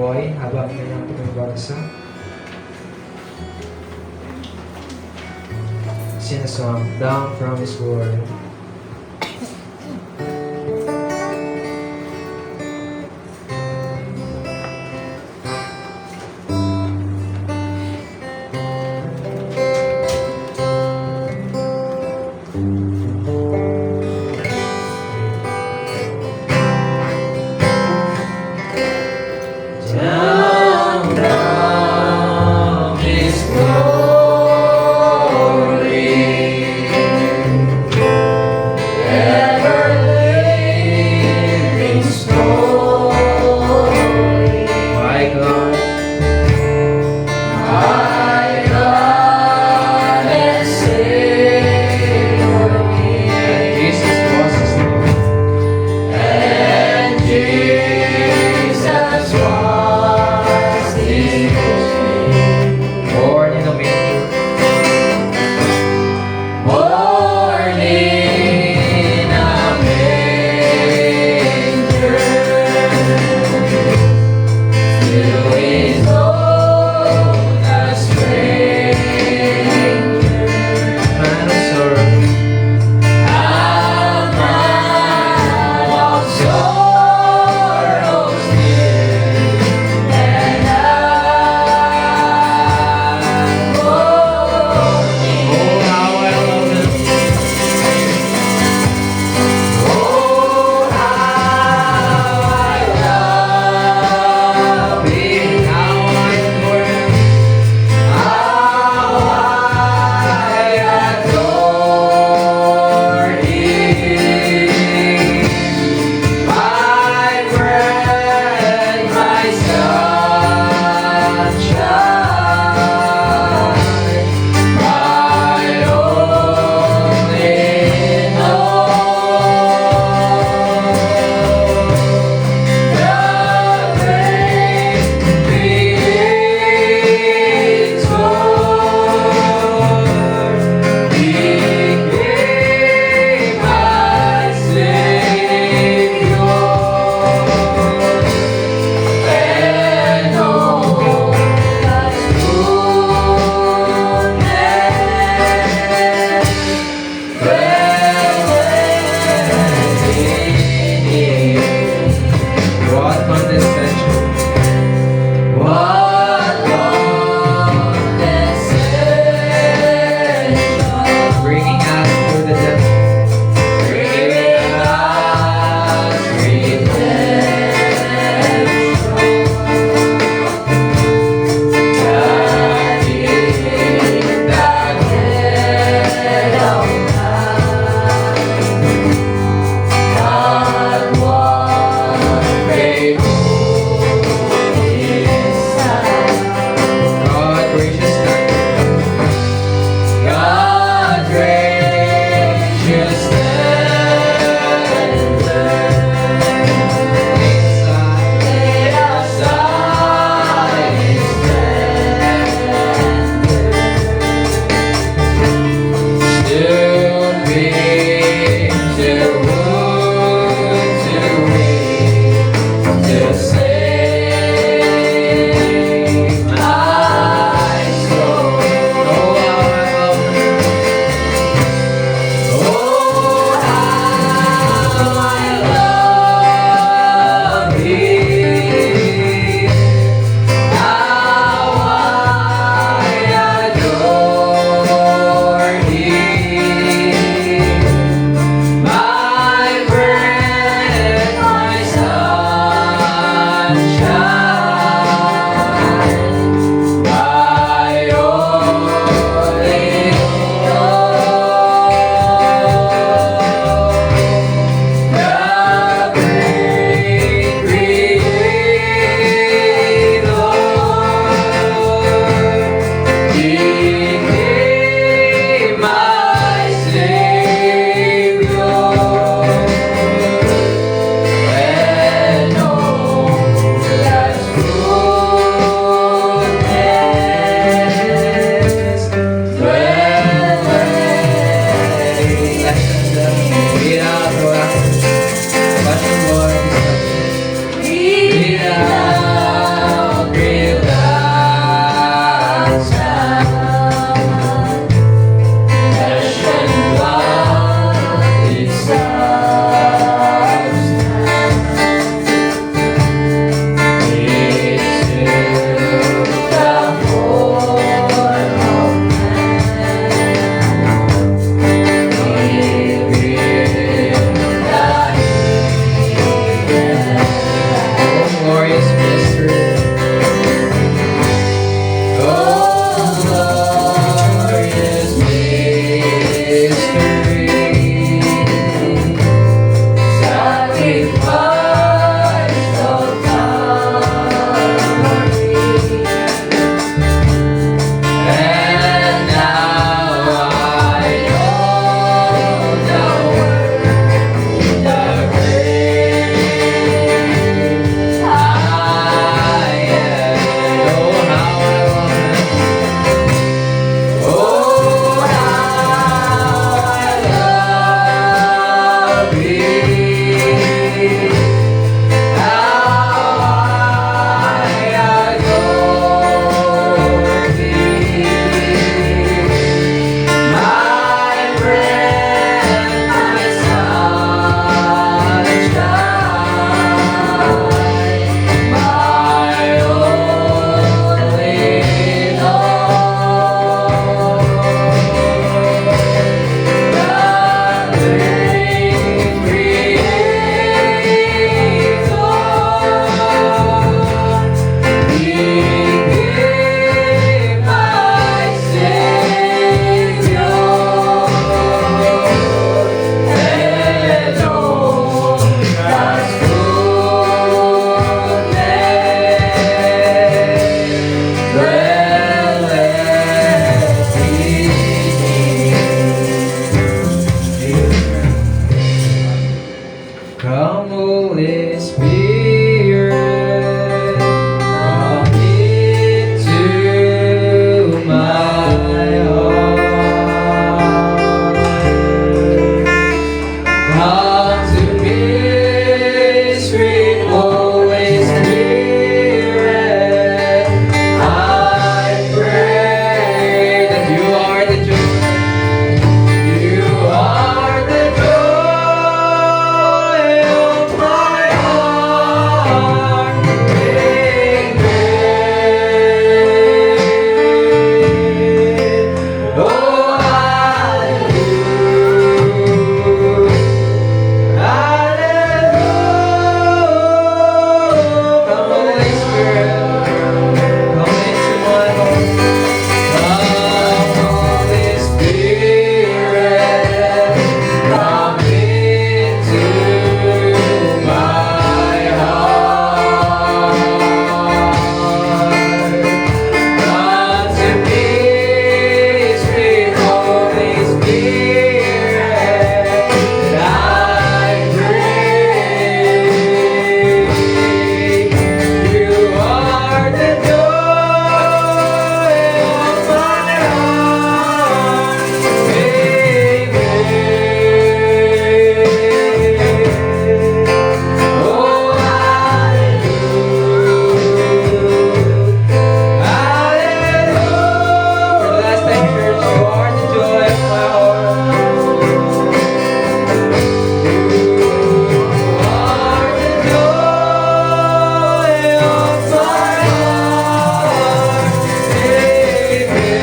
boy habang kanyang pinabagsa. Sing a song, Down from His Word. Down from His glory, Come, Holy Spirit, come into my heart. Come to me, sweet Holy Spirit. I pray that you are the joy. You are the joy of my heart. Amen. Oh, hallelujah. Hallelujah. Come, Holy Spirit. Come into my heart. Come, Holy Spirit, come into my heart. Come to me, sweet Holy Spirit, I pray. You are the joy of my heart. Amen. Oh, hallelujah. Hallelujah. For the last time, church, you are the joy of my heart. You are the joy of my heart. Amen.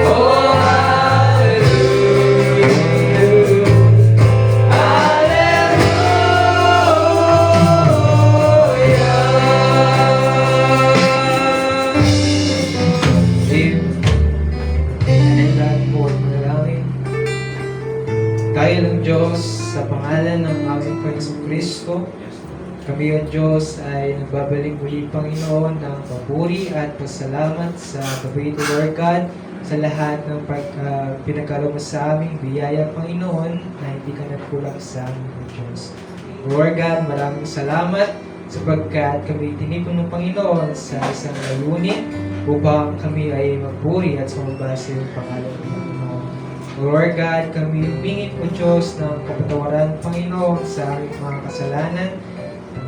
Oh, hallelujah. Amen. Lahat po ay manalangin. Tayo ng Diyos, sa pangalan ng aming Panginoong Kristo, kami ang Diyos ay nagbabalik muli, Panginoon, ng papuri at pasalamat sa gabi ito, Lord God, sa lahat ng pinagkaloob mo sa aming biyaya, Panginoon, na hindi ka nagkulang sa aming Diyos. Lord God, maraming salamat sapagkat kami tinipon ng Panginoon sa isang layunin upang kami ay magpuri at sumamba sa iyong pangalan, Panginoon. Lord God, kami humingi po, Diyos, ng kapatawaran, Panginoon, sa aming mga kasalanan.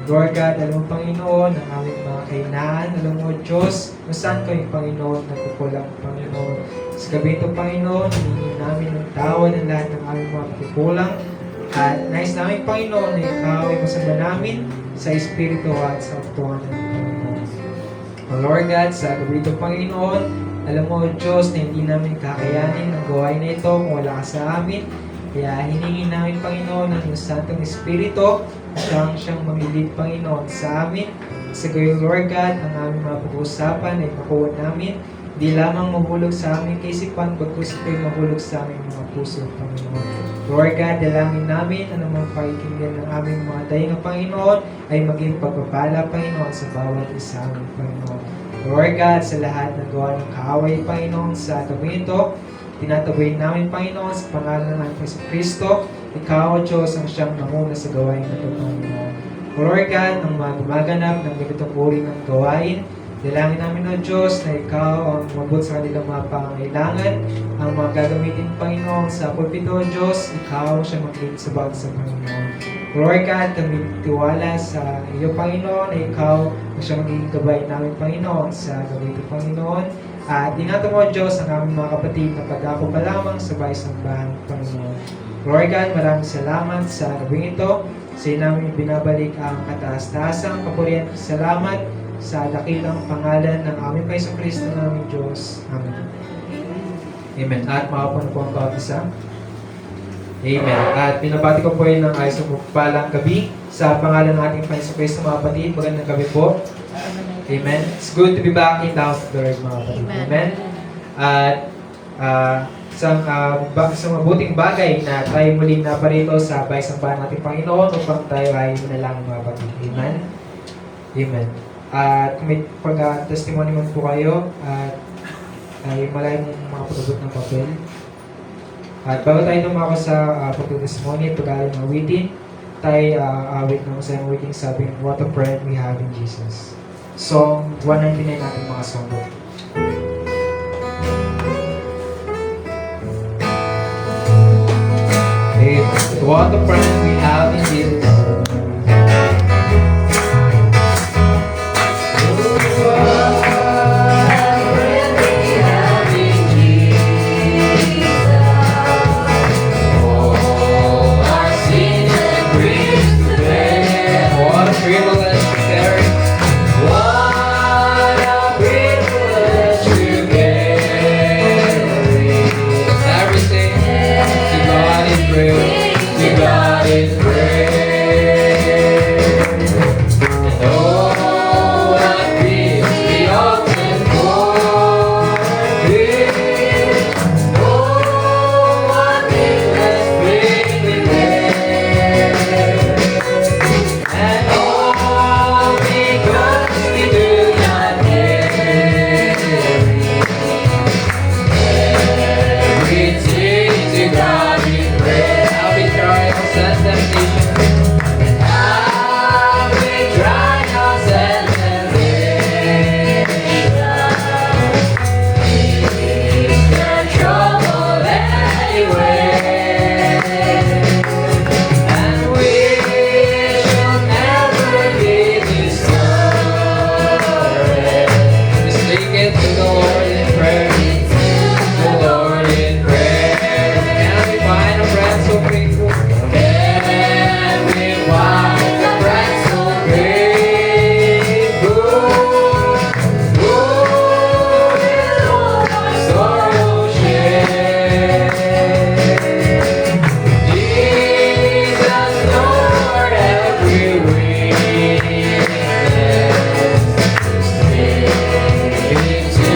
Lord God, alam mo, Panginoon, ang aming mga kahinaan. Alam mo, Diyos, kung saan kami, Panginoon, nagkukulang, Panginoon. Sa gabi ito, Panginoon, hiningi namin ng tawad ng lahat ng aming mga pagkukulang. At nais namin, Panginoon, na ikaw ay masamba namin sa Espiritu at sa katuwanan ng Panginoon. O Lord God, sa gabi ito, Panginoon, alam mo, Diyos, na hindi namin kakayanin ang gawain na ito kung wala ka sa amin. Kaya hiningi namin, Panginoon, ng iyong Santong Espiritu, siyang mamilid, Panginoon, sa amin. Sa gayon, Lord God, ang aming mga pag-uusapan ay makuha namin. Di lamang mahulog sa aming kaisipan, bagkus ito'y mahulog sa aming mga puso, Panginoon. Lord God, dalangin namin anumang pakikinggan ng aming mga dahinga, Panginoon, ay maging pagpapala, Panginoon, sa bawat isa aming, Panginoon. Lord God, sa lahat ng gawa ng kaaway, Panginoon, sa gabi ito, tinataboy namin, Panginoon, sa pangalan ng Kristo Kristo, ikaw, Diyos, ang siyang namuna sa gawain na ito, Panginoon. O Lord God, ng mga gumaganap ng ganitong uri ng gawain, dalangin namin, O Diyos, na ikaw ang mabot sa kanilang mga pangangailangan, ang mga gagamitin, Panginoon, sa pulpito, O Diyos, ikaw siya mag-lead sa bawat sa Panginoon. Lord God, kami tiwala sa iyo, Panginoon, na ikaw ang siyang magiging gabay namin, Panginoon, sa gabi ito, Panginoon. At ingatan mo, Diyos, ang aming mga kapatid na pag-ako pa lamang sa bahay-sambahan, Panginoon. Lord God, maraming salamat sa gabing ito. Sa iyo namin binabalik ang kataas-taasang kapurihan at salamat sa dakilang pangalan ng aming Panginoong Kristo na aming Diyos. Amen. Amen. At makapon po ang bawat isa. Amen. At pinabati ko po yun ng ayos ng palang gabi sa pangalan ng ating Panginoong Kristo, mga kapatid. Magandang gabi po. Amen. It's good to be back in the house of the Lord, mga kapatid. Amen. At isang mabuting bagay na tayo muling naparito sa bahay-sambahan nating Panginoon upang tayo ay manalangin, mga kapatid. Amen. Amen. At kung may pag-testimony man po kayo at ay malayo mong makapagabot ng papel. At bago tayo dumako sa pagtutestimony at pag-aaral ng awitin, tayo awit ng masayang awitin sabing, what a friend we have in Jesus. Song 199 natin mga songbook. Okay, what a friend we have in Jesus. What a privilege to carry. What a privilege to carry. Everything to God is great. To God is great. And oh, what peace we often forfeit. Oh, what needless pain we bear. And all because we do not carry everything to God in prayer. I'll be trials and temptations. I'll be trials and temptations. Is there trouble anywhere? And we shall never be discouraged. Just take it to the Lord in prayer. The Lord in prayer. Can we find a friend so faithful? Can we find a friend so faithful? Who will all our sorrow share? Jesus, Lord, every weakness. Into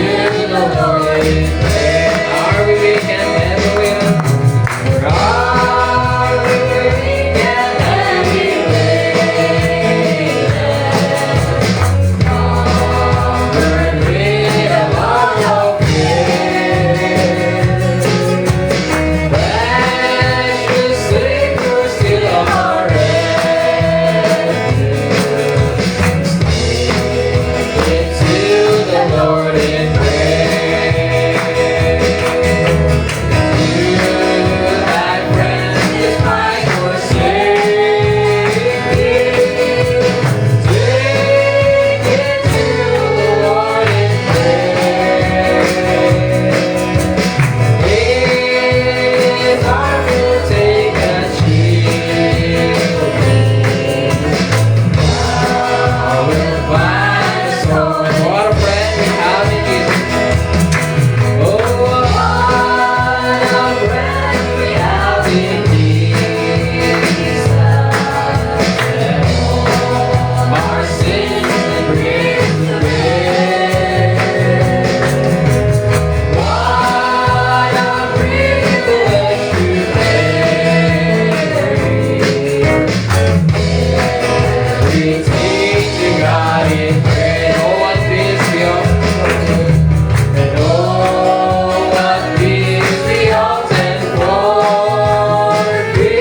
the Lord in prayer. Are we weak and never will? Or are we weak and heavy laden? Covered with a load of care. Precious Savior, still our refuge. Into the Lord in prayer. You thy friend is my forsaken. Take it to the Lord in prayer. His arm will take and shield me. I will find a soul. What a friend we have in Jesus. Oh, what a friend we have in Jesus. And all our sins and griefs to bear. What a privilege to carry. Everything to God in prayer. Oh, what peace we often and oh, what peace we often forfeit.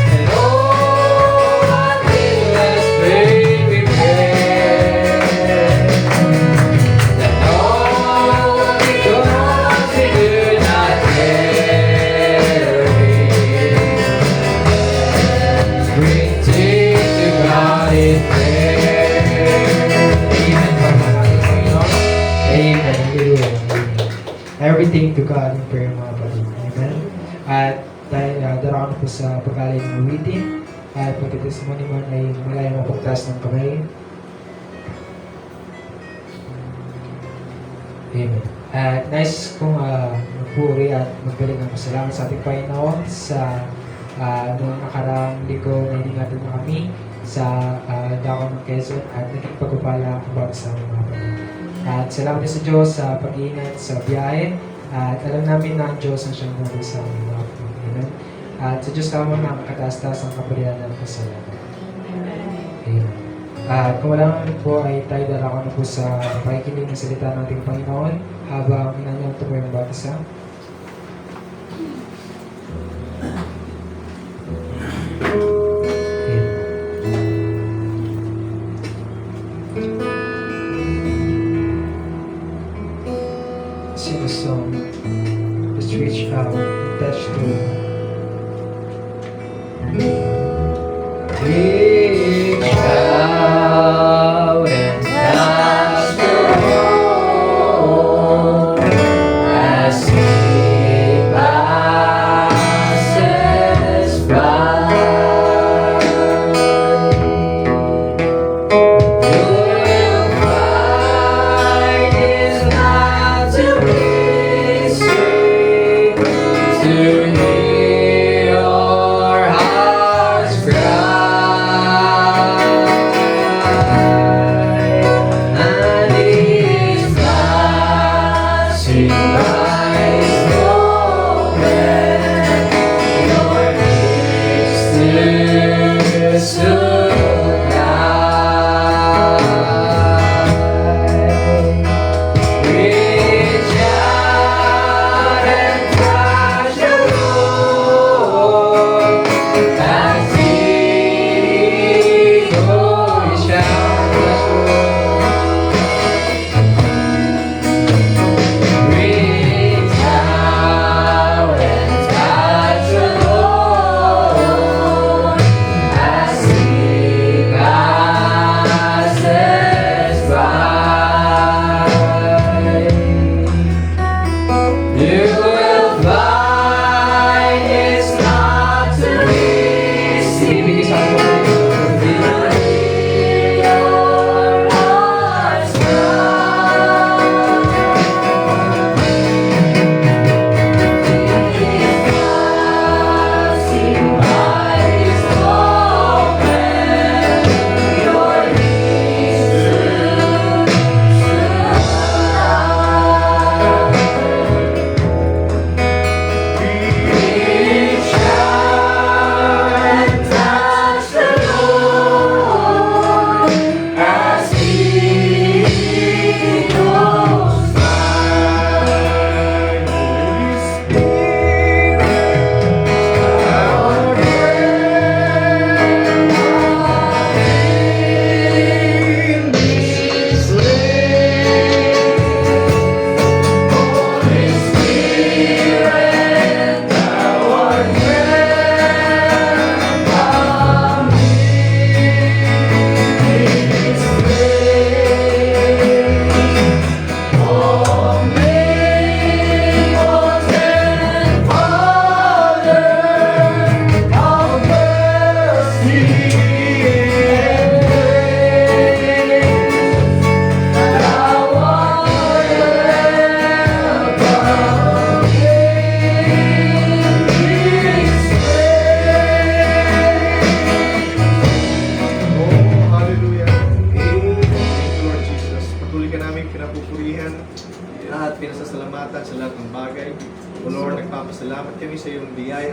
And oh, what needless pain we bear. And all because we do not carry everything to God in prayer. Amen. Pagkakalit sa inyo. Amen. Hallelujah. Everything to God in prayer, mga kapatid. Amen. At tayo, daraan po sa pag-alay ng awitin. At pagkatestimony mo ay malaya mapagtaas ng kamay. Amen. At nais kong magpuri at maggaling ng pasalamat sa ating Panginoon sa noong nakaraang linggo na iningatan mo kami sa Dakon ng Quezon at naging pagpapala ang bawat sa mga kapatid. At salamat din sa Diyos sa pag-iingat sa biyahe at alam namin na ang Diyos ang siyang nabay sa mga kapatid. Amen. At sa Diyos lamang ang kataas-taas ang kapurihan ng pasalamat. Amen. At kung wala naman po ay tayo darako na po sa pakikinig ng salita ng ating Panginoon habang inanyang tuloy ang bawat isa.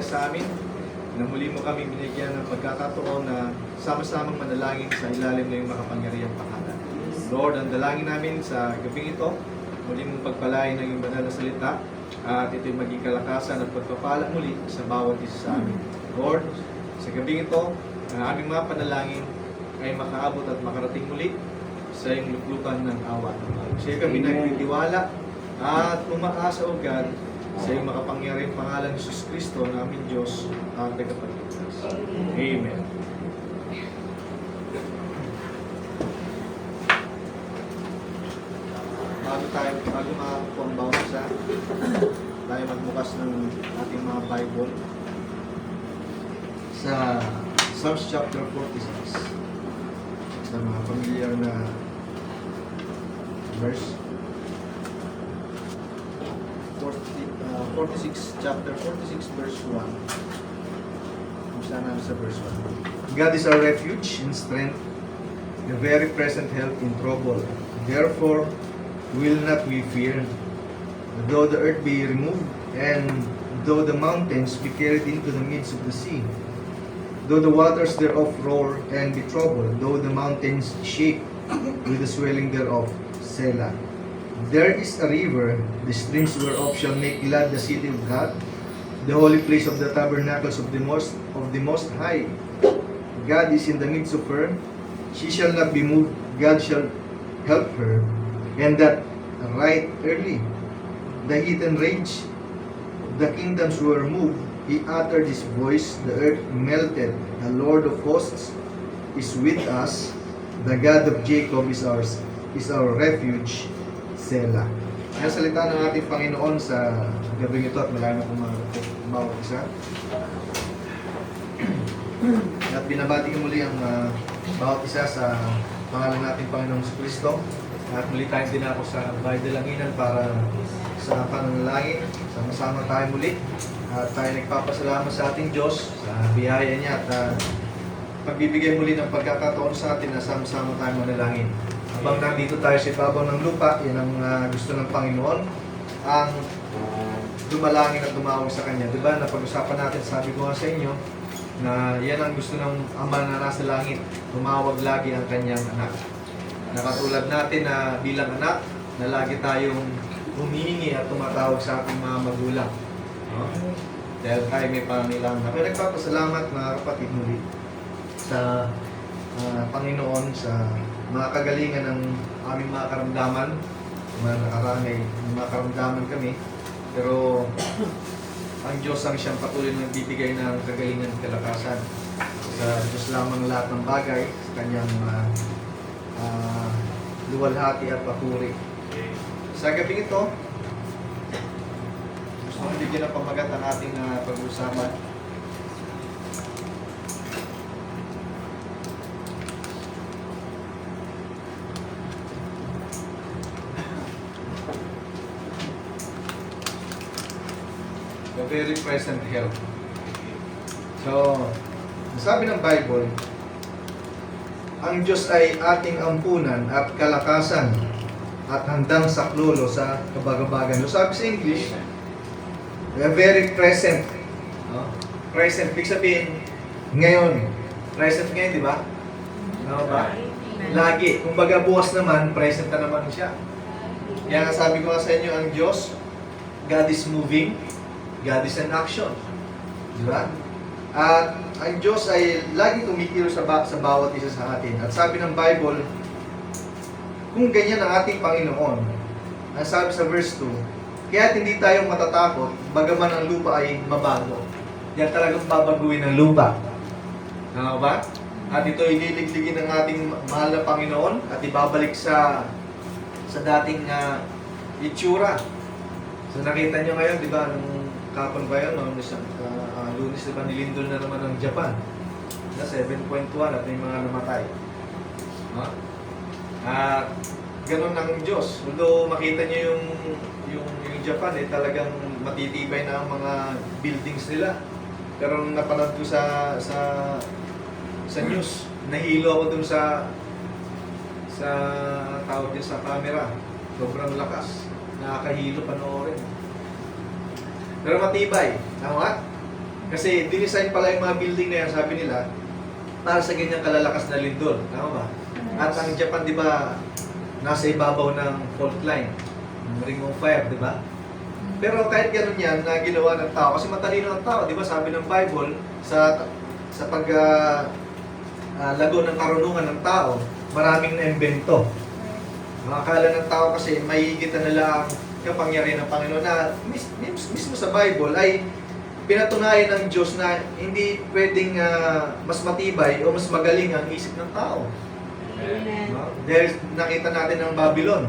sa amin na muli mo kami binigyan ng pagkakataon na sama-samang manalangin sa ilalim ng iyong makapangyarihang pangalan. Lord, ang dalangin namin sa gabing ito, muli mong pagpalain ng iyong banal na salita at ito'y maging kalakasan at pagpapala muli sa bawat isa sa amin. Lord, sa gabing ito, ang aming mga panalangin ay makaabot at makarating muli sa iyong luklukan ng awa. Sa iyo kami nagtitiwala at umaasa o God sa iyong makapangyarihang pangalan ni Jesus Kristo na aming Diyos at tagapagligtas. Amen. Bago makakuha ang bawat tayo magbukas ng ating mga Bible sa Psalms chapter 46 sa mga familiar na verse 46, chapter 46 verse 1. Kumusta na sa verse 1. God is our refuge and strength, the very present help in trouble. Therefore will not we fear, though the earth be removed, and though the mountains be carried into the midst of the sea, though the waters thereof roar and be troubled, though the mountains shake with the swelling thereof. Selah. There is a river, the streams whereof shall make glad the city of God, the holy place of the tabernacles of the Most High. God is in the midst of her; she shall not be moved. God shall help her, and that right early. The heathen rage, the kingdoms were moved. He uttered his voice, the earth melted. The Lord of hosts is with us. The God of Jacob is our refuge. Selah. Ang salita ng ating Panginoon sa gabing ito at malayo na bawat isa. At binabati ko muli ang bawat isa sa pangalan nating Panginoong Kristo. At muli tayong dinako sa Bahay Dalanginan para sa pananalangin. Sama-sama tayo muli. At tayo nagpapasalamat sa ating Diyos sa biyaya niya at pagbibigay muli ng pagkakataon sa atin na sama-sama tayo manalangin. Habang nandito tayo sa ibabaw ng lupa, yan ang gusto ng Panginoon, ang dumalangin at tumawag sa Kanya. Diba, napag-usapan natin, sabi ko nga sa inyo, na yan ang gusto ng Ama na nasa langit, tumawag lagi ang Kanyang anak. Nakatulad natin na bilang anak, na lagi tayong humihingi at tumatawag sa ating mga magulang. No? Dahil tayo may pangailangan. Pero nagpapasalamat mga kapatid muli sa Panginoon sa mga kagalingan ng aming mga karamdaman. Mga nakaraan ay mga karamdaman kami. Pero ang Diyos ang siyang patuloy na nagbibigay ng kagalingan at kalakasan. Sa Diyos lamang lahat ng bagay, sa Kanyang luwalhati at papuri. Sa gabi ito, gusto kong bigyan ng pamagat ang ating pag-uusapan. The very present help. So, sabi ng Bible, ang Diyos ay ating ampunan at kalakasan at handang saklolo sa kabagabagan. So, sabi sa English, the very present. No? Present, ibig sabihin, ngayon. Present ngayon, di ba? Ano ba? Lagi. Kung baga bukas naman, present na naman siya. Kaya nga sabi ko nga sa inyo, ang Diyos, God is moving, God is in action. Di ba? At ang Diyos ay lagi tumikilos sa bawat isa sa atin. At sabi ng Bible, kung ganyan ang ating Panginoon, ang sabi sa verse 2, kaya hindi tayo matatakot, bagaman ang lupa ay mabago. Yan talagang babaguhin ng lupa. Ano ba? At ito ililigligin ng ating mahal na Panginoon at ibabalik sa dating itsura. So nakita nyo ngayon, di ba, nung kapon ba yun, no? Lunes, di ba, nilindol na naman ng Japan. Na 7.1 at may mga namatay. No? At ganun ang Diyos. Although makita nyo yung Japan, talagang matitibay na ang mga buildings nila. Pero nung napanood ko sa news, nahilo ako dun sa tawag niya sa camera. Sobrang lakas. Nakakahilo panoorin. Pero matibay. Tama? Kasi dinisign pala yung mga building na yan, sabi nila, para sa ganyang kalalakas na lindol. Tama ba? At ang Japan, di ba, nasa ibabaw ng fault line, ng Ring of Fire, di ba? Pero kahit ganun yan, na ginawa ng tao, kasi matalino ang tao, di ba? Sabi ng Bible, sa pag lago ng karunungan ng tao, maraming na-invento. Makakala ng tao kasi mahigit na nila ang kapangyarihan ng Panginoon na mismo sa Bible ay pinatunayan ng Diyos na hindi pwedeng mas matibay o mas magaling ang isip ng tao. Amen. Dahil nakita natin ang Babylon.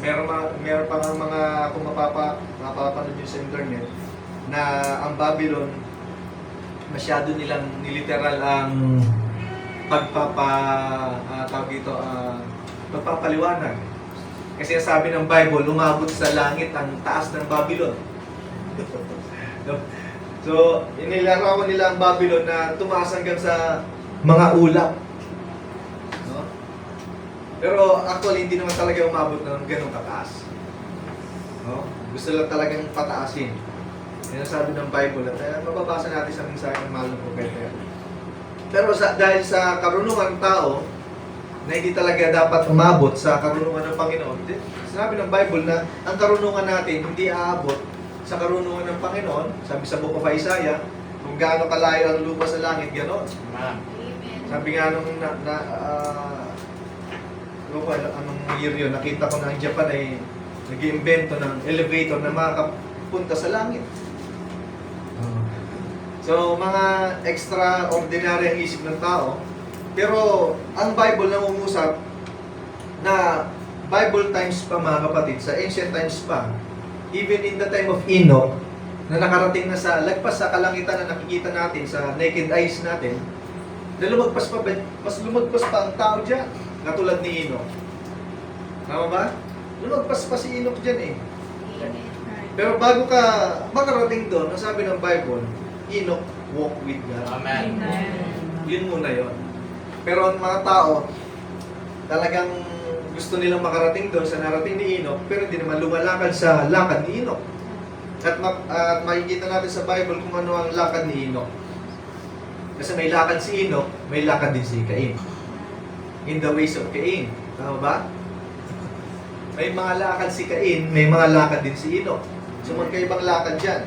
Meron pa nga mga, kung mapapanood nyo sa internet, na ang Babylon, masyado nilang niliteral ang pagpapaliwanag. Kasi sabi ng Bible, umabot sa langit ang taas ng Babylon. So, inilarawan nila ang Babylon na tumaas hanggang sa mga ulap. No? Pero actually, hindi naman talaga umabot ng ganong kataas. No? Gusto lang talagang pataasin. Yan ang sabi ng Bible. At mababasa natin sa mensahe ng mahal ng propeta. Pero dahil sa karunungan ng tao, na hindi talaga dapat umabot sa karunungan ng Panginoon, sinabi ng Bible na ang karunungan natin hindi aabot sa karunungan ng Panginoon. Sabi sa Book of Isaiah, kung gaano kalayo ang lupa sa langit, gano'n. Sabi nga nung anong year yun, nakita ko na ang Japan ay nag-iimbento ng elevator na makakapunta sa langit. So, mga extraordinary ang isip ng tao. Pero, ang Bible nangungusap na Bible times pa mga kapatid, sa ancient times pa, even in the time of Enoch, na nakarating na sa lagpas sa kalangitan na nakikita natin sa naked eyes natin, na lumagpas pa, mas lumagpas pa ang tao dyan, katulad ni Enoch. Tama ba? Lumagpas pa si Enoch dyan eh. Pero bago ka makarating doon, ang sabi ng Bible, Enoch walk with God. Amen. Yun muna yun. Pero ang mga tao, talagang gusto nilang makarating doon sa narating ni Enoch, pero hindi naman lumalakad sa lakad ni Enoch. At makikita natin sa Bible kung ano ang lakad ni Enoch. Kasi may lakad si Enoch, may lakad din si Cain. In the ways of Cain. Tama ba? May mga lakad si Cain, may mga lakad din si Enoch. So magkaibang lakad dyan.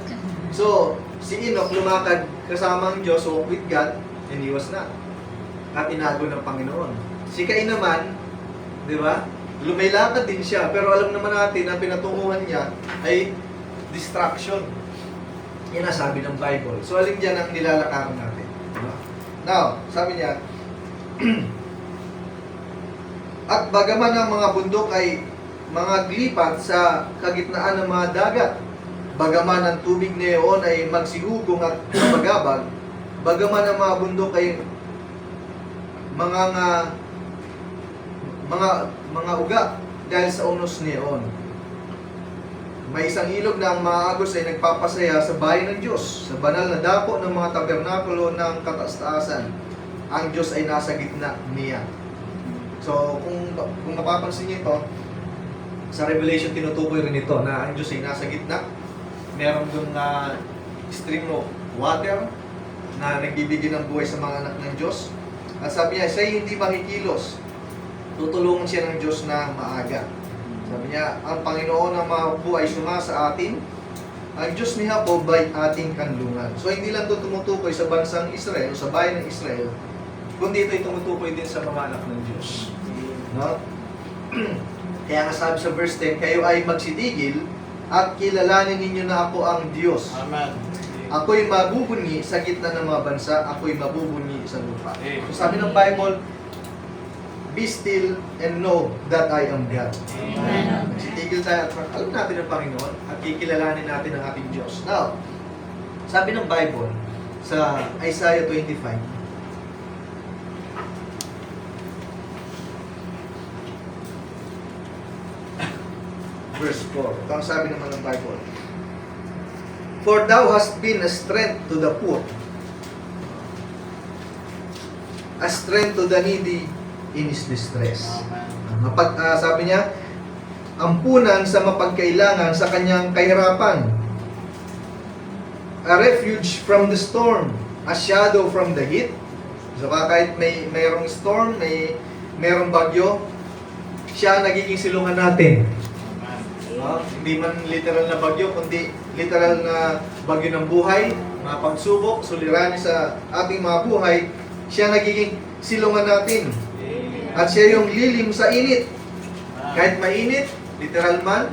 So, si Enoch lumakad kasama ang Diyos, walk with God, and he was not. At inago ng Panginoon. Si Cain naman, di ba? Lumaylakad din siya, pero alam naman natin na pinatunguhan niya ay distraction. Yan ang sabi ng Bible. So, alin dyan ang nilalakaran natin? Diba? Now, sabi niya, at bagaman ang mga bundok ay mga glipat sa kagitnaan ng mga dagat, bagaman ang tubig na iyon ay magsigugong at magabag, bagaman ang mga bundok ay mga uga dahil sa unos niyon. May isang ilog na ang mga agos ay nagpapasaya sa bayan ng Diyos, sa banal na dako ng mga tabernakulo ng kataas-taasan. Ang Diyos ay nasa gitna niya. So, kung mapapansin niyo ito, sa Revelation tinutukoy rin ito na ang Diyos ay nasa gitna. Meron doon na stream of water na nagbibigay ng buhay sa mga anak ng Diyos. At sabi niya, siya hindi makikilos. Tutulungan siya ng Diyos na maaga. Sabi niya, ang Panginoon ang mabuhay suma sa atin. Ang Diyos ni Jacob ay ating kanlungan. So hindi lang ito tumutukoy sa bansang Israel o sa bayan ng Israel, kundi ito'y tumutukoy din sa mga anak ng Diyos. No? Kaya nga sabi sa verse 10, kayo ay magsitigil at kilalanin ninyo na ako ang Diyos. Amen. Ako'y mabubunyi sa gitna ng mga bansa, ako'y mabubunyi sa lupa. So sabi ng Bible, be still and know that I am God. Amen. Magsitigil tayo at alam natin ang Panginoon at kikilalanin natin ang ating Diyos. Now, sabi ng Bible sa Isaiah 25, verse 4. Ito ang sabi naman ng Bible. For thou hast been a strength to the poor, a strength to the needy in his distress. Sabi niya, ampunan sa mapagkailangan sa kanyang kahirapan. a refuge from the storm, a shadow from the heat. So kahit mayroong storm, mayroong bagyo, siya ang nagiging silungan natin. Hindi man literal na bagyo, kundi literal na bagyo ng buhay, mga pagsubok, suliranin sa ating mga buhay, siya nagiging silungan natin. At siya yung lilim sa init. Kahit mainit, literal man,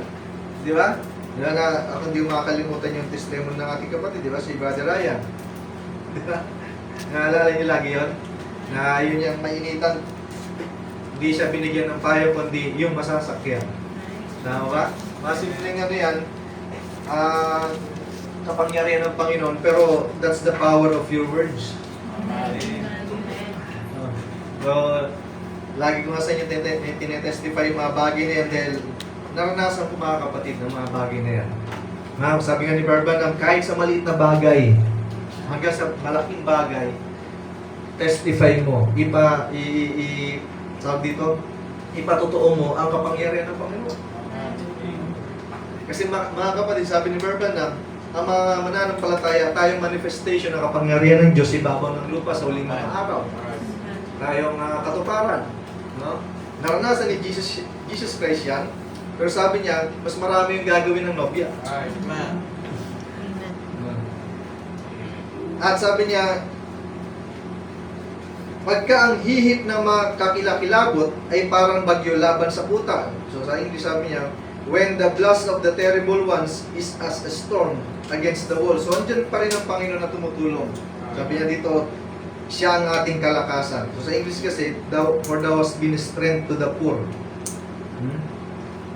di ba? Ako hindi makakalimutan yung testimony ng ating kapatid, di ba? Si Brother Ryan. Di ba? Naalala niyo lagi yun? Na yun yung mainitan. Hindi siya binigyan ng payo, kundi yung masasakyan. Tama ba? Masimileng ano yan, kapangyarihan ng Panginoon, pero that's the power of your words. So, lagi ko nga sa inyo tinetestify yung mga bagay na yan dahil naranasan ko mga kapatid ng mga bagay na yan. Sabi nga ni Barbanam, kahit sa maliit na bagay, hanggang sa malaking bagay, testify mo, ipatotoo mo ang kapangyarihan ng Panginoon. Kasi mga kapatid, sabi ni Barbanam, ang mga mananampalataya, tayong manifestation ng kapangyarihan ng Diyos ibabaw ng lupa sa huling mga araw. Tayong katuparan. No? Naranasan ni Jesus Christ yan, pero sabi niya, mas marami yung gagawin ng nobya. At sabi niya, pagka ang hihip ng mga kakilakilabot ay parang bagyo laban sa puta. So sa English sabi niya, when the blast of the terrible ones is as a storm against the wall. So andyan pa rin ang Panginoon na tumutulong. Sabi niya dito, siya ang ating kalakasan. So sa English kasi, for thou hast been strength to the poor.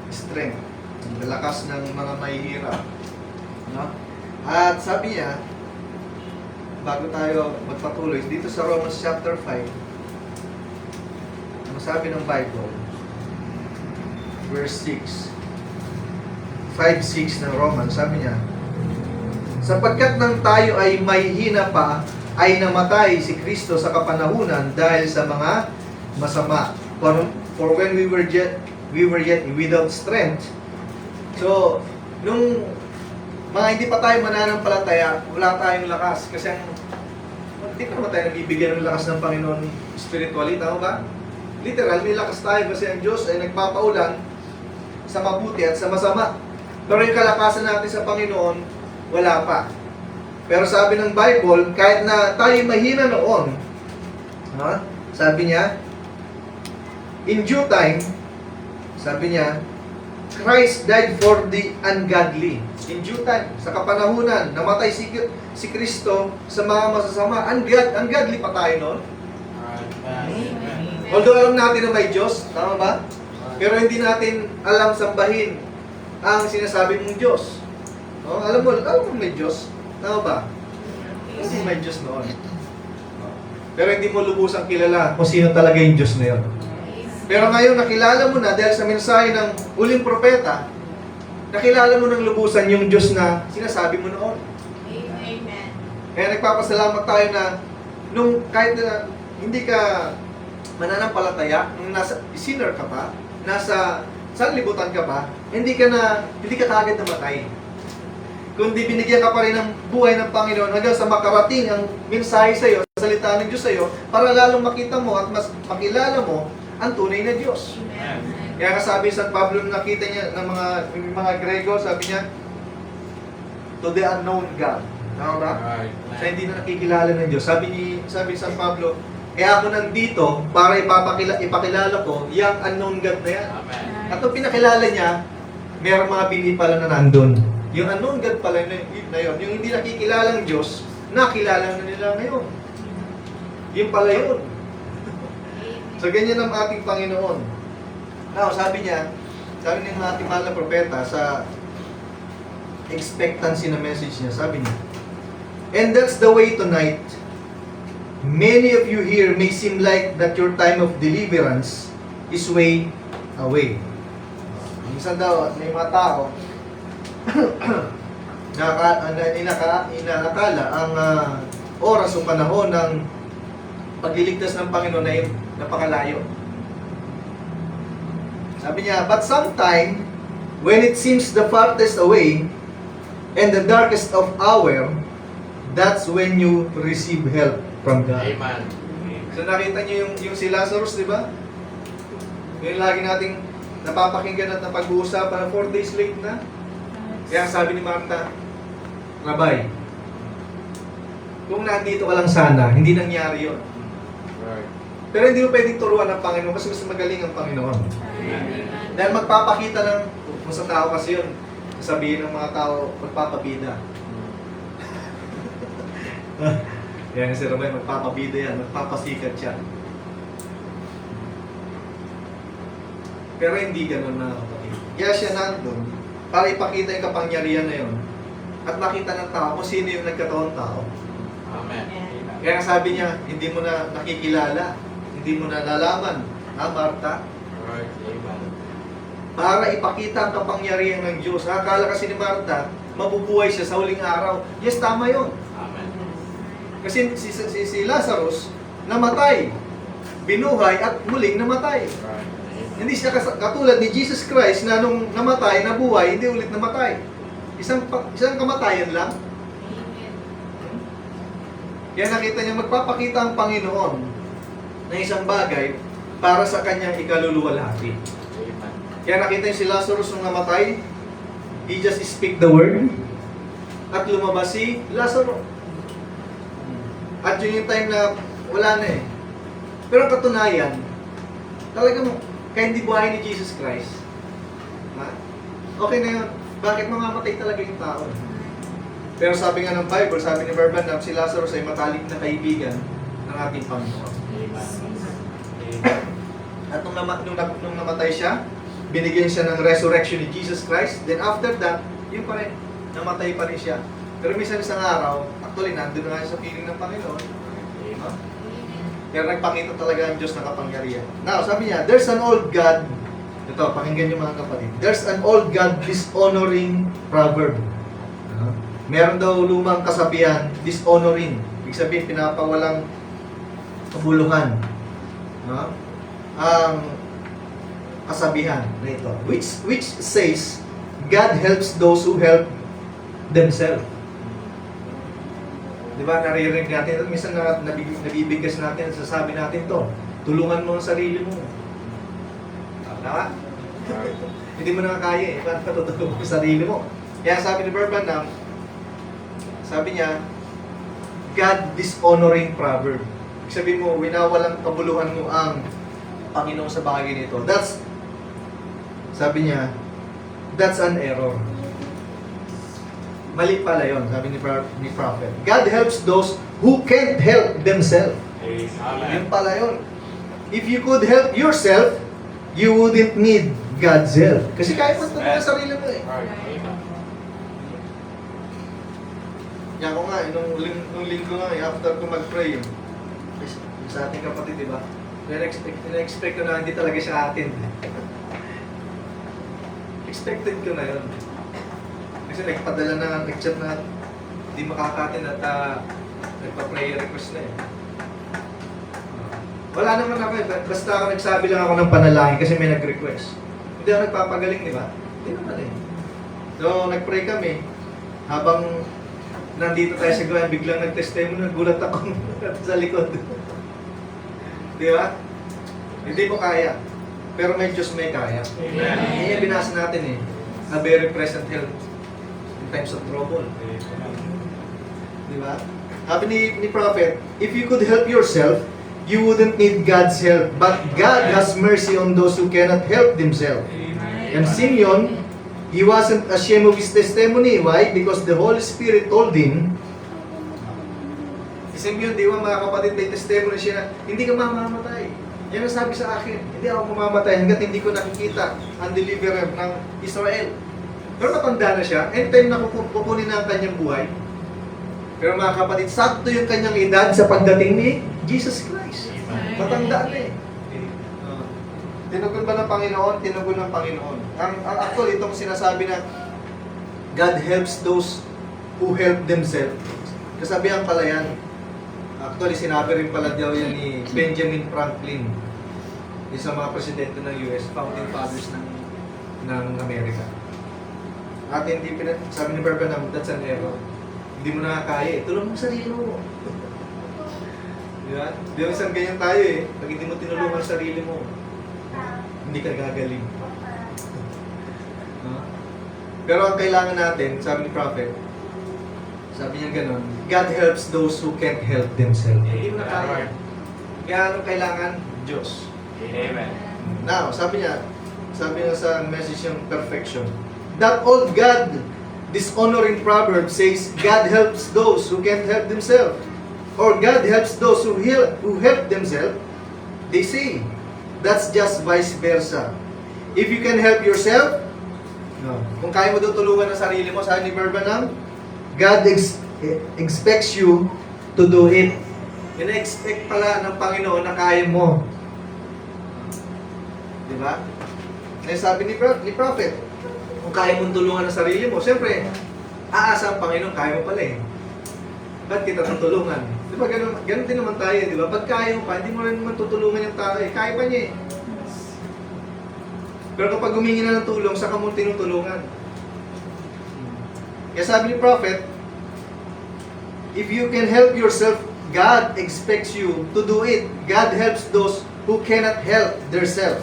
Strength. Ang lakas ng mga mahihirap. No? At sabi niya, bago tayo magpatuloy, dito sa Romans chapter 5, ang sabi ng Bible, verse 6, 5:6 ng Romans, sabi niya, sapagkat nang tayo ay may hina pa, ay namatay si Kristo sa kapanahunan dahil sa mga masama. For when we were yet without strength. So, nung mga hindi pa tayo mananampalataya, wala tayong lakas. Kasi hindi naman tayo nabibigyan ng lakas ng Panginoon spiritually, tama ba? Literal, may lakas tayo kasi ang Diyos ay nagpapaulan sa mabuti at sa masama. Pero yung kalakasan natin sa Panginoon, wala pa. Pero sabi ng Bible, kahit na tayo mahina noon, sabi niya, in due time, sabi niya, Christ died for the ungodly. In due time, sa kapanahunan, namatay si Kristo sa mga masasama. Ungodly pa tayo noon. Although alam natin na may Diyos, tama ba? Pero hindi natin alam sambahin ang sinasabi mong Diyos. No? Alam mo may Diyos. Tama ba? Hindi may Diyos noon. Pero hindi mo lubusang kilala kung sino talaga yung Diyos na yun. Pero ngayon, nakilala mo na dahil sa mensahe ng huling propeta, nakilala mo ng lubusan yung Diyos na sinasabi mo noon. Amen. Kaya nagpapasalamat tayo na nung kahit na hindi ka mananampalataya, nung nasa sinner ka pa, nasa sanlibutan ka pa, hindi ka kagad namatay. Kundi binigyan ka pa rin ng buhay ng Panginoon hanggang sa makarating ang mensahe sa iyo, salita ng Diyos sa iyo, para lalong makita mo at mas makilala mo ang tunay na Diyos. Amen. Kaya sabi sa Pablo, nakita niya ng mga Grego, sabi niya, to the unknown God. Tama ba? Sa hindi na nakikilala ng Diyos. Sabi San Pablo, kaya ako nandito para ipakilala ko yung unknown God na yan. At nung pinakilala niya, mayroong mga bini pala na nandun. Yung unknown God pala na yun, yung hindi nakikilala ng Diyos, nakilala na nila ngayon. Yung pala yun. So, ganyan ang ating Panginoon. Now, sabi ng ating mahal na propeta sa expectancy na message niya, sabi niya, and that's the way tonight. Many of you here may seem like that your time of deliverance is way away. Minsan daw, may mga tao inakala ang oras o panahon ng pagliligtas ng Panginoon ay napakalayo. Sabi niya, but sometime, when it seems the farthest away and the darkest of hour, that's when you receive help from God. Amen. So nakita niyo yung si Lazarus, di ba? Yung lagi nating napapakinggan at napag-uusapan, 4 days late na. Kaya sabi ni Martha, Rabay, kung nandito ka lang sana, hindi nangyari yun. Right. Pero hindi mo pwedeng turuan ng Panginoon kasi mas magaling ang Panginoon. Dahil magpapakita ng, kung sa tao kasi yun, sabihin ng mga tao, magpapabida. Yan si Rabay, magpapabida yan, magpapasikat siya. Pero hindi ganun mga kapatid. Kaya siya nandun para ipakita yung kapangyarihan na yun at makita ng tao kung sino yung nagkataon tao. Amen. Kaya sabi niya, hindi mo na nakikilala, hindi mo na lalaman, ha Marta? Right. Amen. Para ipakita ang kapangyarihan ng Diyos. Akala kasi ni Marta, mabubuhay siya sa huling araw. Yes, tama yun. Amen. Kasi si Lazarus, namatay, binuhay at muling namatay. Right. Hindi siya katulad ni Jesus Christ na nung namatay, nabuhay, hindi ulit namatay. Isang kamatayan lang. Kaya nakita niya magpapakita ang Panginoon ng isang bagay para sa kanyang ikaluluwalhati. Amen. Kaya nakita niya si Lazarus nung namatay, he just speak the word at lumabas si Lazarus. At yun yung time na wala na eh. Pero ang katunayan, talagang kaya hindi buhay ni Jesus Christ, ha? Okay na yun. Bakit mamamatay talaga yung tao? Pero sabi nga ng Bible, sabi ni Barbanam, si Lazarus ay matalik na kaibigan ng ating Panginoon. Amen. At nung namatay siya, binigyan siya ng resurrection ni Jesus Christ. Then after that, yun pa rin, namatay pa rin siya. Pero minsan isang araw, actually nandun na nga siya sa piling ng Panginoon. No? Pero nagpakita talaga ang Diyos na kapangyarihan. Now, sabi niya, there's an old God. Ito, pakinggan niyo mga kapatid. There's an old God dishonoring proverb. Meron daw lumang kasabihan, dishonoring. Ibig sabihin, pinapawalang kabuluhan. Ang kasabihan na ito. Which says, God helps those who help themselves. Di ba, naririnig natin, at minsan nabibigas natin, sasabi natin to, tulungan mo ang sarili mo. Tama? Hindi mo na kaya eh, paano patutulong mo ang sarili mo? Kaya sabi ni Barbanam, sabi niya, God dishonoring proverb. Sabi mo, winawalang kabuluhan mo ang Panginoon sa bagay nito. Sabi niya, that's an error. Mali pala yun, sabi ni Prophet. God helps those who can't help themselves. Amen. Yun pala yun. If you could help yourself, you wouldn't need God's help. Kasi kaya mo tulungan sa sarili mo eh. Right. Amen. Yan ko nga, nung linggo nga, after ko mag-pray, sa ating kapatid, di ba? Na-expect ko na hindi talaga siya atin. Expected ko na yun. Kasi nagpadala na, nag-chat na hindi makakatin at nagpa-prayer request na eh. Wala naman ako eh. Basta ako nagsabi lang ako ng panalangin kasi may nag-request. Hindi ako nagpapagaling, di ba? Hindi naman eh. So, nag-pray kami. Habang nandito tayo sa gawain, biglang nag-testimony, nagulat ako sa likod. Di ba? Hindi mo kaya. Pero may Diyos may kaya. Amen. Yan yung binasa natin eh. A very present help in times of trouble. Di ba? Sabi ni Prophet, if you could help yourself, you wouldn't need God's help. But God has mercy on those who cannot help themselves. And Simeon, he wasn't ashamed of his testimony. Why? Because the Holy Spirit told him, si Simeon, di ba mga kapatid, may testimony siya na, hindi ka mamamatay. Yan ang sabi sa akin, hindi ako mamamatay hanggat hindi ko nakikita ang deliverer ng Israel. Pero matanda na siya, anytime na kukunin na ang kanyang buhay. Pero mga kapatid, sakto yung kanyang edad sa pagdating ni Jesus Christ. Matanda na eh. Tinugon ba ng Panginoon? Tinugon ng Panginoon. Ang actually, itong sinasabi na God helps those who help themselves. Kasabihan pala yan. Actually, sinabi rin pala daw yan ni Benjamin Franklin, isang mga presidente ng US, founding fathers ng Amerika. At hindi sabi ni Barbanam, that's an error. Hindi Hindi mo nakakaya eh. Tulungan mo sarili mo. Di ba? Di ba minsan ganyan tayo eh. Pag hindi mo tinulungan ang sarili mo, hindi ka gagaling. No? Pero ang kailangan natin, sabi ni Prophet, sabi niya ganun, God helps those who can't help themselves. Hindi mo na kaya. Kaya anong kailangan? Diyos. Amen. Now, sabi niya sa message yung perfection, that old God dishonoring proverb says, God helps those who can't help themselves. Or God helps those who help themselves. They say, that's just vice versa. If you can help yourself, no. Kung kaya mo tutulungan ang sarili mo, sabi ni Barbanam, God expects you to do it. Ina-expect pala ng Panginoon na kaya mo. Di ba? Eh, sabi ni Prophet, kung kaya mong tulungan ang sarili mo, siyempre, aasa ang Panginoon, kaya mo pala eh. Ba't kita tutulungan? Di ba, ganun din naman tayo, di ba? Ba't kaya mo pa, hindi mo rin naman tutulungan yung tao eh. Kaya pa niya eh. Pero kapag humingi na ng tulong, saka mo tinutulungan. Kaya sabi ni Prophet, if you can help yourself, God expects you to do it. God helps those who cannot help themselves.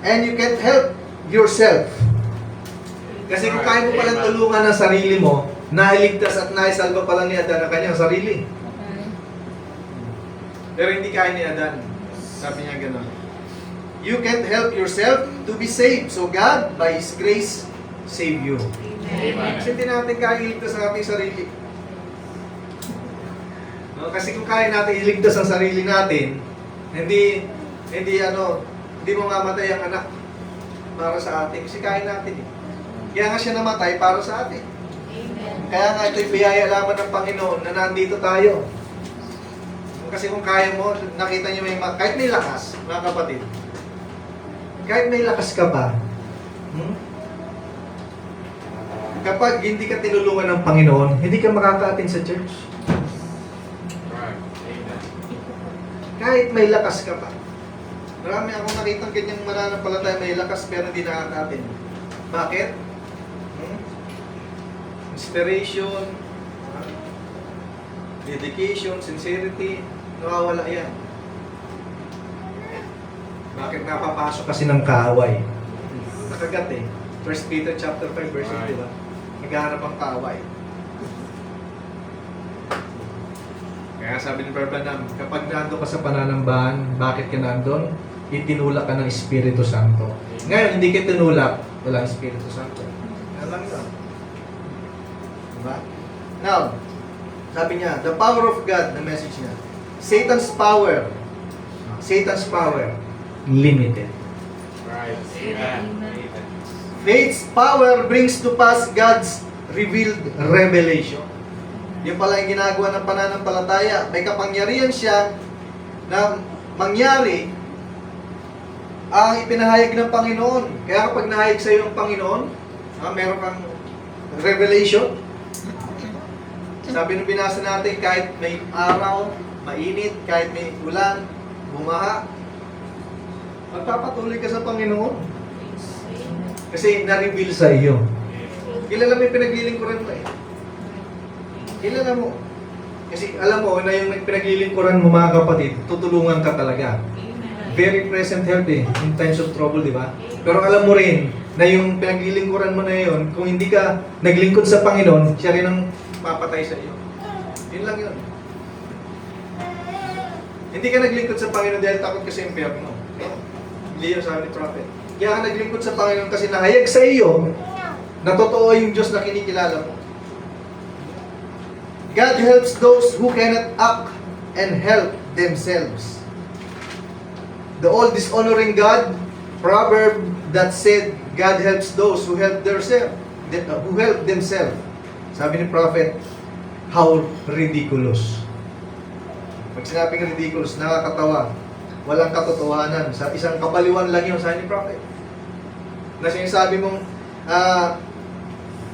And you can't help yourself. Kasi kung kaya mo palang tulungan ang sarili mo, nailigtas at naisalba pala ni Adan ang kanyang sarili. Pero hindi kaya ni Adan. Sabi niya gano'n. You can't help yourself to be saved. So God, by His grace, save you. Amen. Kasi hindi natin kaya iligtas ang ating sarili. No? Kasi kung kaya natin iligtas ang sarili natin, hindi mo mamatay ang anak para sa atin. Kasi kaya natin eh. Kaya nga siya namatay para sa atin. Amen. Kaya nga ito'y biyaya lamang ng Panginoon na nandito tayo. Kasi kung kaya mo, nakita niyo kahit may lakas, mga kapatid, kahit may lakas ka pa, kapag hindi ka tinulungan ng Panginoon, hindi ka makaka-attend sa church. Right. Amen. Kahit may lakas ka pa. Marami akong nakitang ganyang mananampalataya, may lakas pero hindi nakaka-attend. Bakit? Inspiration, dedication, sincerity, nawawala yan. Bakit napapasok kasi ng kaaway? Nakagat eh. 1 Peter chapter 5 verse 8, diba? Naghahanap ang kaaway. Kaya sabi ni Barbanam, kapag nando ka sa pananambahan, bakit ka nandun? Itinulak ka ng Espiritu Santo. Ngayon, hindi ka tinulak, walang Espiritu Santo. Yan lang yun. Diba? Now, sabi niya, the power of God, the message niya, Satan's power, limited. Right. Amen. Amen. Faith's power brings to pass God's revealed revelation. Yung pala yung ginagawa ng pananampalataya. May kapangyarihan siya na mangyari ang ipinahayag ng Panginoon. Kaya kapag nahayag sa iyo ng Panginoon, meron kang revelation. Sabi nung binasa natin, kahit may araw, mainit, kahit may ulan, bumaha, magpapatuloy ka sa Panginoon. Kasi na-reveal sa iyo. Kilala mo yung pinaglilingkuran mo eh. Kilala mo. Kasi alam mo na yung pinaglilingkuran mo mga kapatid, tutulungan ka talaga. Very present help eh, in times of trouble, di ba? Pero alam mo rin na yung pinaglilingkuran mo na yun, kung hindi ka naglingkod sa Panginoon, siya rin ang papatay sa iyo. Yun lang yun. Hindi ka naglingkod sa Panginoon dahil takot ka sa impyerno. Hindi yun sabi ni Prophet. Kaya ka naglingkod sa Panginoon kasi nahayag sa iyo na totoo yung Diyos na kinikilala mo. God helps those who cannot act and help themselves. The old dishonoring God proverb that said, God helps those who help themselves. Sabi ni Prophet, how ridiculous. Pag sinabing ridiculous, nakakatawa. Walang katotohanan. Sa isang kabaliwan lang yun, sabi ni Prophet. Na sinasabi mong,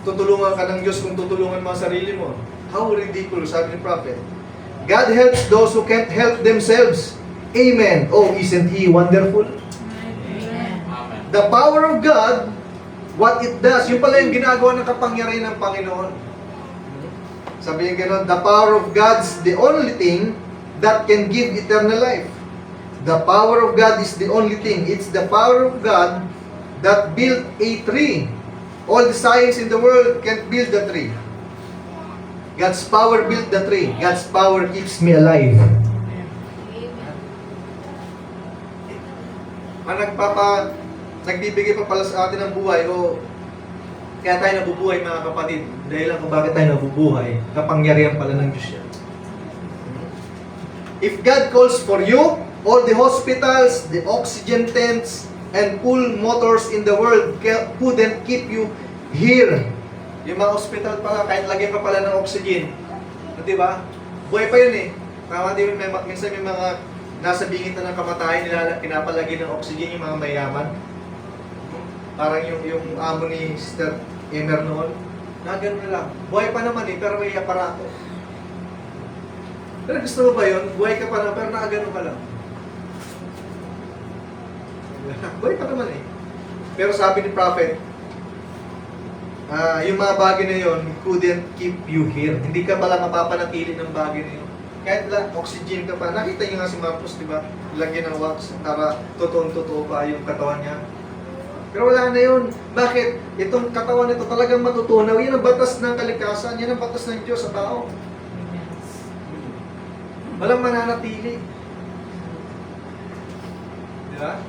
tutulungan ka ng Diyos kung tutulungan mo ang sarili mo. How ridiculous, sabi ni Prophet. God helps those who can't help themselves. Amen. Oh, isn't He wonderful? Amen. Amen. The power of God, what it does, yung pala yung ginagawa ng kapangyarihan ng Panginoon. Sabi niya gano'n, the power of God's the only thing that can give eternal life. The power of God is the only thing. It's the power of God that built a tree. All the science in the world can't build the tree. God's power built the tree. God's power keeps me alive. Nagbibigay pa pala sa atin ng buhay o kaya tayo nabubuhay mga kapatid. Dahil lang kung bakit tayo nabubuhay, kapangyarihan pala ng Diyos yan. If God calls for you, all the hospitals, the oxygen tents, and pool motors in the world couldn't keep you here. Yung mga hospital pala, kahit lagyan pa pala ng oxygen. Di ba? Buhay pa yun eh. Tama din, minsan may mga nasa bingit na ng kamatayan, pinapalagyan ng oxygen yung mga mayaman. Parang yung amo ni Sister Emer noon, na gano'n na lang. Buhay pa naman eh, pero may aparato. Pero gusto mo ba yun? Buhay ka pa na, pero nakagano ka lang. Buhay pa naman eh. Pero sabi ni Prophet, yung mga bagay na yun couldn't keep you here. Hindi ka pala mapapanatili ng bagay na yun. Kahit lang, oxygen ka pa. Nakita niyo nga si Marcos, di ba? Lagyan ng wax para totoong-totoo pa yung katawan niya. Pero wala na yun. Bakit? Itong katawan nito talagang matutunaw. Yan ang batas ng kalikasan. Yan ang batas ng Diyos sa tao. Walang mananatili. Di ba?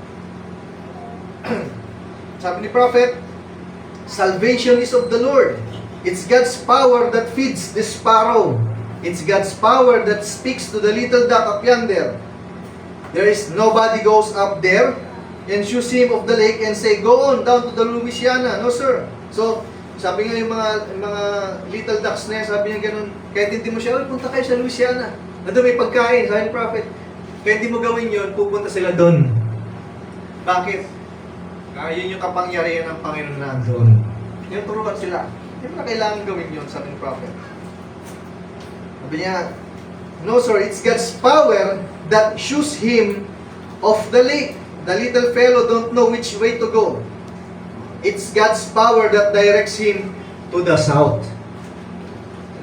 Sabi ni Prophet, salvation is of the Lord. It's God's power that feeds the sparrow. It's God's power that speaks to the little duck up yonder. There is nobody goes up there and shoots him of the lake and say, go on down to the Louisiana. No sir. So, sabi nga yung mga little ducks na yan, sabi niya ganun, kahit hindi mo siya, punta kayo sa Louisiana. Nandun may pagkain, sabi ni Prophet. Kaya hindi mo gawin yun, pupunta sila doon. Bakit? Yun yung kapangyarihan ng Panginoon na doon. Yung turuan sila. Hindi mo na kailangan gawin yun, sabi ni Prophet. Sabi niya, no sir, it's God's power that shoots him off the lake. The little fellow don't know which way to go. It's God's power that directs him to the south.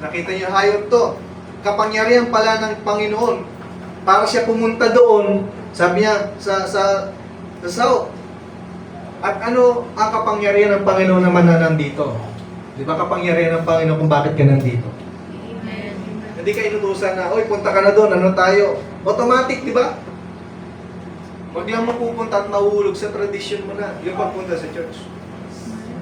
Nakita niyo hayop to. Kapangyarihan pala ng Panginoon para siya pumunta doon, sabi niya, sa south. At ano ang kapangyarihan ng Panginoon naman na nandito? Di ba kapangyarihan ng Panginoon kung bakit ka nandito? Amen. Hindi ka inutusan na, oy, punta ka na doon, ano tayo? Automatic, di ba? Huwag lang mo pupunta at mahuhulog sa tradition mo na, yung pagpunta sa church.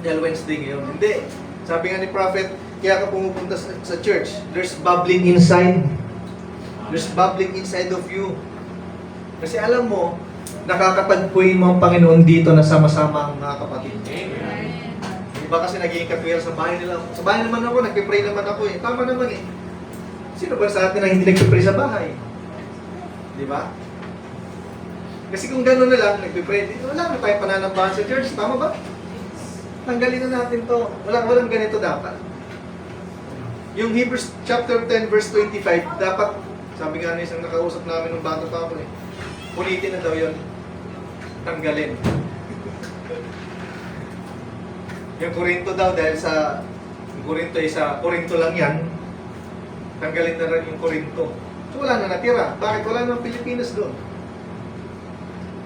Dahil Wednesday ngayon. Hindi. Sabi nga ni Prophet, kaya ka pumupunta sa church, there's bubbling inside. There's bubbling inside of you. Kasi alam mo, nakakatagpuin mo ang Panginoon dito na sama-sama ang mga kapatid. Amen. Diba kasi naging katwira sa bahay nila. Sa bahay naman ako, nagpipray naman ako eh. Tama naman eh. Sino ba sa atin na hindi nagpipray sa bahay? Diba? Kasi kung gano'n na lang, nagpipray, wala na tayong pananambahan sa church. Tama ba? Tanggalin na natin to. Walang ganito dapat. Yung Hebrews chapter 10 verse 25, dapat, sabi nga na isang nakausap namin nung bata pa ako eh, ulitin na daw yun. Tanggalin. Yung Korinto daw, dahil sa Korinto isa, Korinto lang yan, tanggalin na rin yung Korinto. So wala na natira. Bakit? Wala nang Pilipinas doon.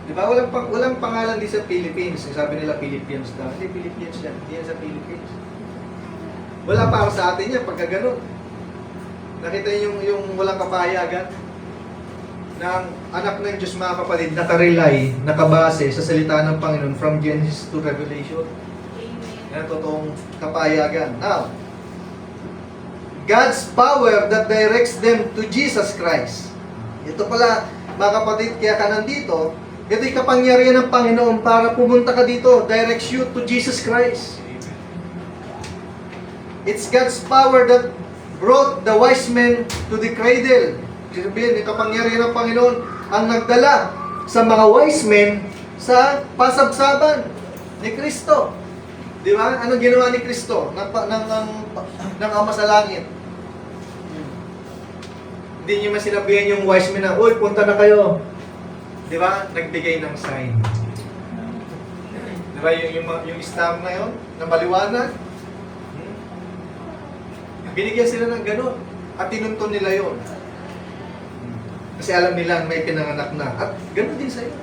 Diba? Walang pangalan din sa Philippines. Sabi nila Philippines daw. Hindi Philippines yan. Hindi yan sa Philippines. Wala para sa atin yan pagka ganun. Nakita yung walang kapayagan na ang anak ng Diyos mga kapatid nakarely, nakabase sa salita ng Panginoon from Genesis to Revelation. Yan totoong kapayagan. Now, God's power that directs them to Jesus Christ. Ito pala mga kapatid, kaya ka nandito, ito'y kapangyarihan ng Panginoon para pumunta ka dito, directs you to Jesus Christ. It's God's power that brought the wise men to the cradle. Sabihin, yung kapangyarihan ng Panginoon ang nagdala sa mga wise men sa pasabsaban ni Kristo. Di ba? Anong ginawa ni Kristo ng Ama sa Langit? Hindi niyo man sinabihan yung wise men na, uy, punta na kayo. Di ba? Nagbigay ng sign. Di ba? Yung star na yun, na maliwanag. Binigyan sila ng ganun. At tinuntun nila yon. Kasi alam nila may pinanganak na. At ganun din sa'yo.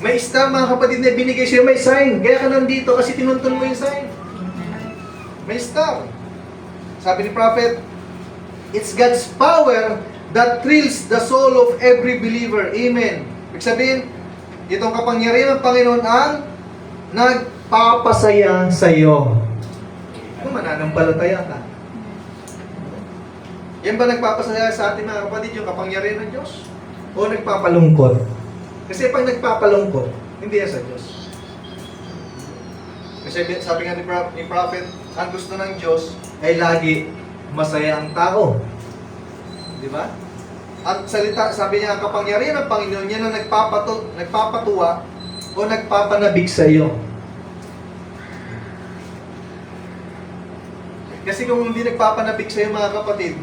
May star mga kapatid na binigay siya, may sign. Kaya ka nandito kasi tinuntun mo yung sign. May star. Sabi ni Prophet, it's God's power that thrills the soul of every believer. Amen. Ibig sabihin, itong kapangyarihan ng Panginoon ang nagpapasaya sa iyo. Kung mananampalataya ka. Yan ba nagpapasaya sa ating mga kapatid, yung kapangyarihan ng Diyos? O nagpapalungkot? Kasi pag nagpapalungkot, hindi yan sa Diyos. Kasi sabi nga ni Prophet, ang gusto ng Diyos ay lagi masaya ang tao. Di ba? At salita, sabi niya, ang kapangyarihan ng Panginoon, yan ang nagpapatuwa o nagpapanabik sa iyo. Kasi kung hindi nagpapanabik sa iyo, mga kapatid,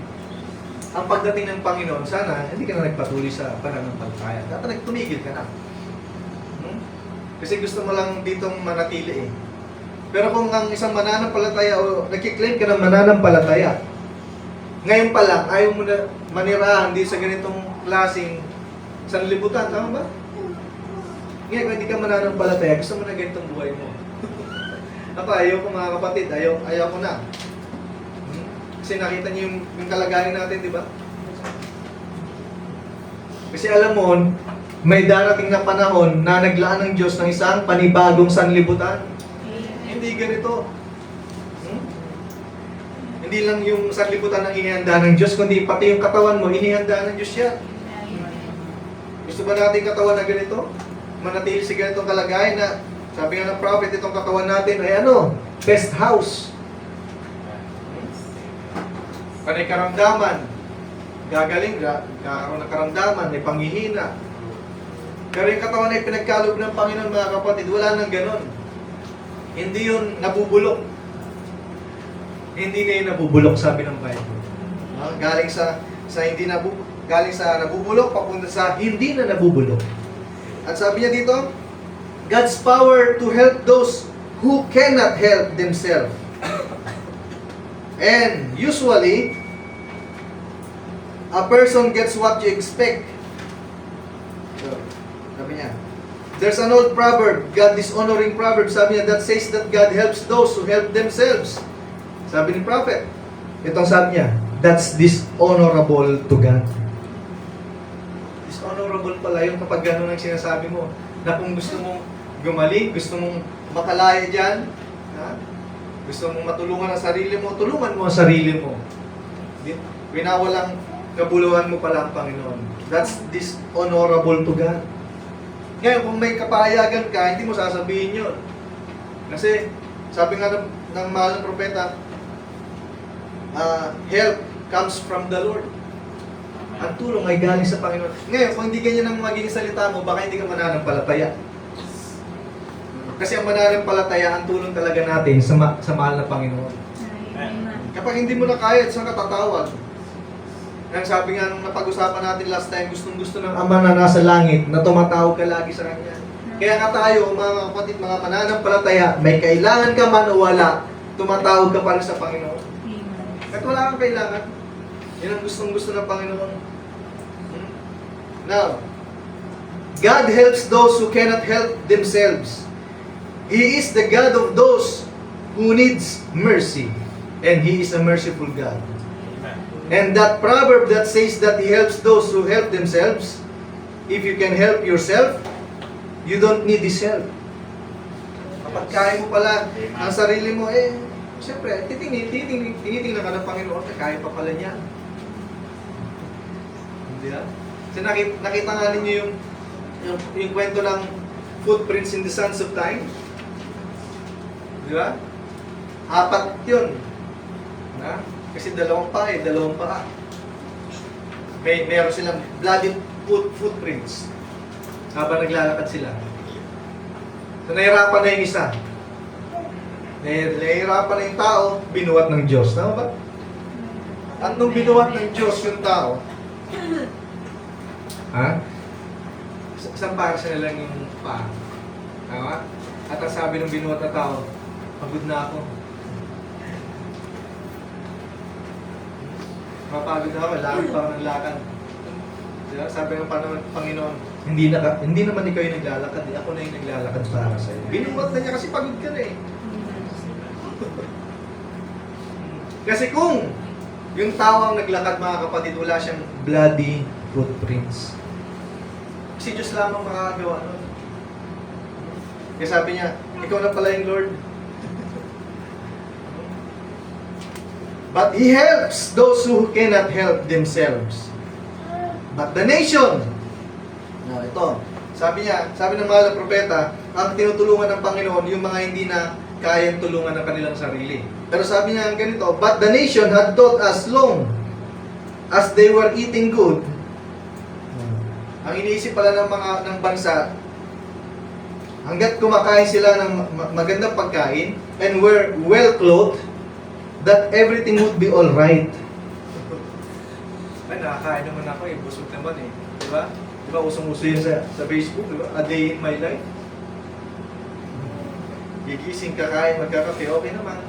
ang pagdating ng Panginoon, sana hindi ka na nagpatuloy sa pananampalataya. Dapat nagtumigil ka na. Kasi gusto mo lang ditong manatili eh. Pero kung ang isang mananampalataya o nagkiklaim ka ng mananampalataya, ngayon pa lang, ayaw mo na manirahan di sa ganitong klaseng sanlibutan, tama ba? Ngayon, kung hindi ka mananampalataya, gusto mo na ganitong buhay mo. Ako, ayaw ko mga kapatid, ayaw ko na. Kasi nakita niyo yung kalagayan natin, di ba? Kasi alam mo, may darating na panahon na naglaan ng Diyos ng isang panibagong sanlibutan. Hindi ganito. Hindi lang yung sanlibutan ang inihanda ng Diyos, kundi pati yung katawan mo, inihanda ng Diyos yan. Gusto ba natin katawan na ganito? Manatili sa ganitong kalagayan na, sabi nga ng prophet, itong katawan natin ay ano? Best house. Panay karamdaman, gagaling, kakaroon ng karamdaman, may panghihina. Pero yung katawan ay pinagkaloob ng Panginoon, mga kapatid, wala nang ganon. Hindi yun nabubulok. Hindi na yun nabubulok, sabi ng Bible. Galing sa nabubulok, papunta sa hindi na nabubulok. At sabi niya dito, God's power to help those who cannot help themselves. And usually, a person gets what you expect. So, sabi niya, there's an old proverb, God dishonoring proverb, sabi niya, that says that God helps those who help themselves. Sabi ni prophet, itong sabi niya, that's dishonorable to God. Dishonorable pala yung kapag gano'n ang sinasabi mo, na kung gusto mong gumaling, gusto mong makalaya dyan, ha? Gusto mong matulungan ang sarili mo, tulungan mo ang sarili mo. Winawalang kabuluhan mo pala ang Panginoon. That's dishonorable to God. Ngayon, kung may kapahayagan ka, hindi mo sasabihin yun. Kasi, sabi nga ng mahal ng propeta, help comes from the Lord. Ang tulong ay galing sa Panginoon. Ngayon, kung hindi ganyan ang magiging salita mo, baka hindi ka mananampalataya. Kasi ang mananampalataya, ang tulong talaga natin sa mahal na Panginoon. Kapag hindi mo na kaya, saan ka tatawag? Ang sabi nga nung napag-usapan natin last time, gustong-gusto ng Ama na nasa langit na tumatawag ka lagi sa Kanya. Kaya nga tayo, mga kapatid, mga mananampalataya, may kailangan ka man o wala, tumatawag ka pa rin sa Panginoon. At wala kang kailangan. Yan ang gustong-gusto ng Panginoon. Now, God helps those who cannot help themselves. He is the God of those who needs mercy. And He is a merciful God. And that proverb that says that He helps those who help themselves, if you can help yourself, you don't need His help. Kapag kaya mo pala ang sarili mo, siyempre, tinitingnan ka ng Panginoon, kaya pa pala niya. Hindi ba? So nakita nga ninyo yung kwento ng footprints in the sands of time. Di ba? 4 yun. Kasi dalawang paa. Meron silang bloody footprints habang naglalakad sila. So nahirapan na yung isa. Nahirapan na yung tao, binuhat ng Diyos. Tama ba? At nung binuhat ng Diyos yung tao, isang parsa na lang yung paa. Tama? At ang sabi ng binuhat na tao, pagod na ako. Mapagod ako, lakad pa ako ng lakad. Diba? Sabi ng Panginoon, hindi naman ikaw yung naglalakad, ako na yung naglalakad para sa'yo. Binuhat na niya kasi pagod ka na eh. Kasi kung yung tao ang naglakad, mga kapatid, wala siyang bloody footprints. Si Diyos lamang makakagawa nun. Kaya sabi niya, ikaw na pala yung Lord. But He helps those who cannot help themselves. But the nation, ito, sabi ng mahal na propeta, ang tinutulungan ng Panginoon, yung mga hindi na kayang tulungan ng kanilang sarili. Pero sabi niya ganito, but the nation had taught as long as they were eating good. Ang iniisip pala ng bansa, hanggat kumakain sila ng magandang pagkain and were well clothed, that everything would be all right. Ay, nakakain naman ako eh. Busog naman eh. Diba? Diba, usong-uso yun sa Facebook, diba? A day in my life. Gigising, kakain, magkakape, okay naman.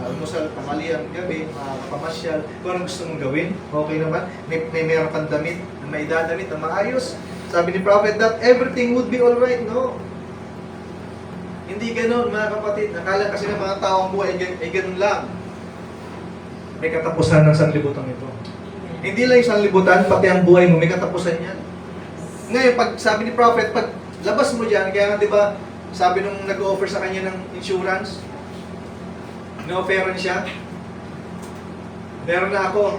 Almusal, tanghalian, gabi, pamasyal. Kung anong gusto mong gawin, okay naman. May meron kang damit, may dadamit na maayos. Sabi ni Prophet that everything would be all right. No. Hindi ganoon, mga kapatid. Akala kasi ng mga taong buhay ay ganun lang. May katapusan ng sanlibutan ito. Hindi lang yung sanlibutan, pati ang buhay mo, may katapusan yan. Ngayon, pag sabi ni Prophet, pag labas mo dyan, kaya nga, di ba, sabi nung nag-offer sa kanya ng insurance, in-offeran siya, meron na ako.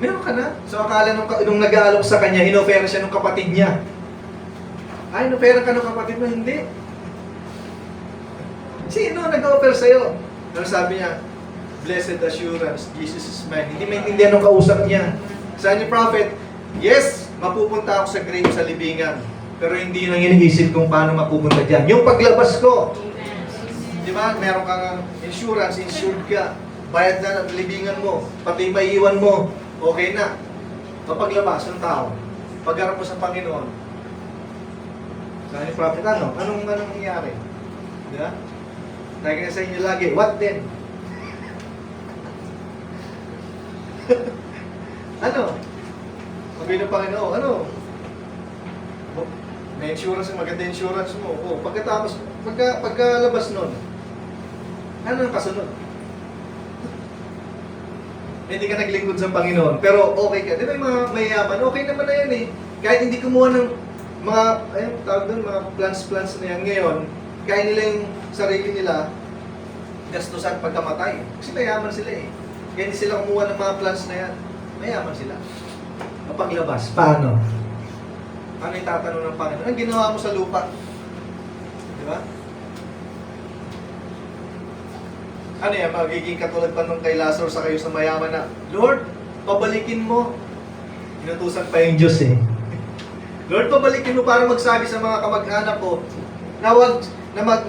Meron ka na? So, akala nung nag-aalok sa kanya, in-offeran siya nung kapatid niya. Ay, in-offeran ka nung kapatid mo? Hindi. Sino nag-offer sa'yo? Pero sabi niya, blessed assurance, Jesus is mine. Hindi maintindihan ng kausap niya. Sabi ni Prophet, yes, mapupunta ako sa grave sa libingan. Pero hindi nang iniisip kung paano mapupunta dyan. Yung paglabas ko, di ba, meron kang insurance, insured ka, bayad na ng libingan mo, pati maiiwan mo, okay na. Papaglabas ng tao, pagharap mo sa Panginoon. Sabi ni Prophet, anong nangyari? Di ba? Lagi na sa inyo lagi, what then? Ano? Sabi ng Panginoon, ano? May insurance, maganda insurance mo. O, pagkatapos, pagkalabas nun, ano ang kasunod? Hindi ka naglingkod sa Panginoon, pero okay ka. Di ba yung mga mayayaman, okay naman na yan eh. Kahit hindi kumuha ng mga, tawag doon, mga plans na yan ngayon, kaya nila yung sarili nila, gastusan pagkamatay. Kasi mayaman sila eh. Kaya hindi sila kumuha ng mga plans na yan. Mayaman sila. Mapaglabas, paano? Ano yung tatanong ng Panginoon? Anong ginawa mo sa lupa? Di ba? Ano yan? Magiging katulad pa nung kay Lazarus sa kayo sa mayaman na, Lord, pabalikin mo. Inutusan pa yung Diyos eh. Lord, pabalikin mo para magsabi sa mga kamag-anak ko na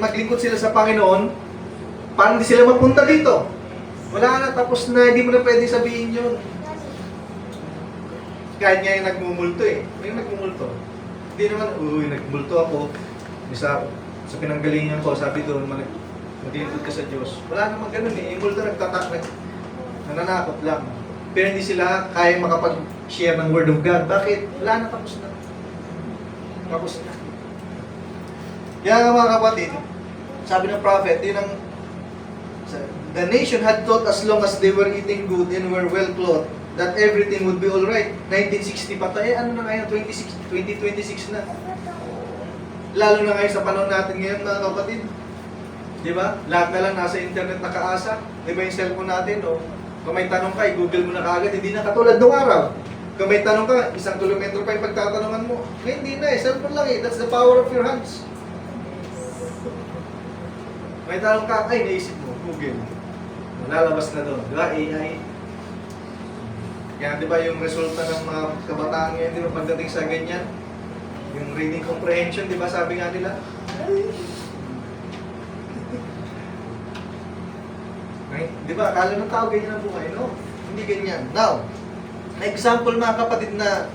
maglingkod sila sa Panginoon para hindi sila mapunta dito. Wala na, tapos na, hindi mo na pwede sabihin yun. Kahit nga yung nagmumulto eh. May nagmumulto. Hindi naman, nagmulto ako. Sa pinanggalingan ko, sabi doon, maglingkod ka sa Diyos. Wala naman ganun eh. Yung multo nananakot lang. Pero hindi sila kaya makapag-share ng Word of God. Bakit? Wala na, tapos na. Tapos na. Kaya nga mga kapatid, sabi ng prophet, yun ang the nation had thought as long as they were eating good and were well clothed, that everything would be alright. 1960 pa tayo, ano na ngayon? 2026 na. Lalo na ngayon sa panahon natin ngayon, mga kapatid. Di ba? Lahat na lang nasa internet nakaasa. Di ba yung cellphone natin, no? Kung may tanong ka, i-google mo na kaagad, hindi na katulad nung araw. Kung may tanong ka, 1 kilometro pa yung pagtatanungan mo. Ngayon, hindi na eh. Cellphone lang eh. That's the power of your hands. May tanong ka, ay, naisip mo, Google. Lalabas na doon. Di ba? AI. Kaya di ba yung resulta ng mga kabataan ngayon, di ba pagdating sa ganyan? Yung reading comprehension, di ba sabi nga nila? Right? Di ba? Akala ng tao ganyan ang buhay. No? Hindi ganyan. Now, example mga kapatid na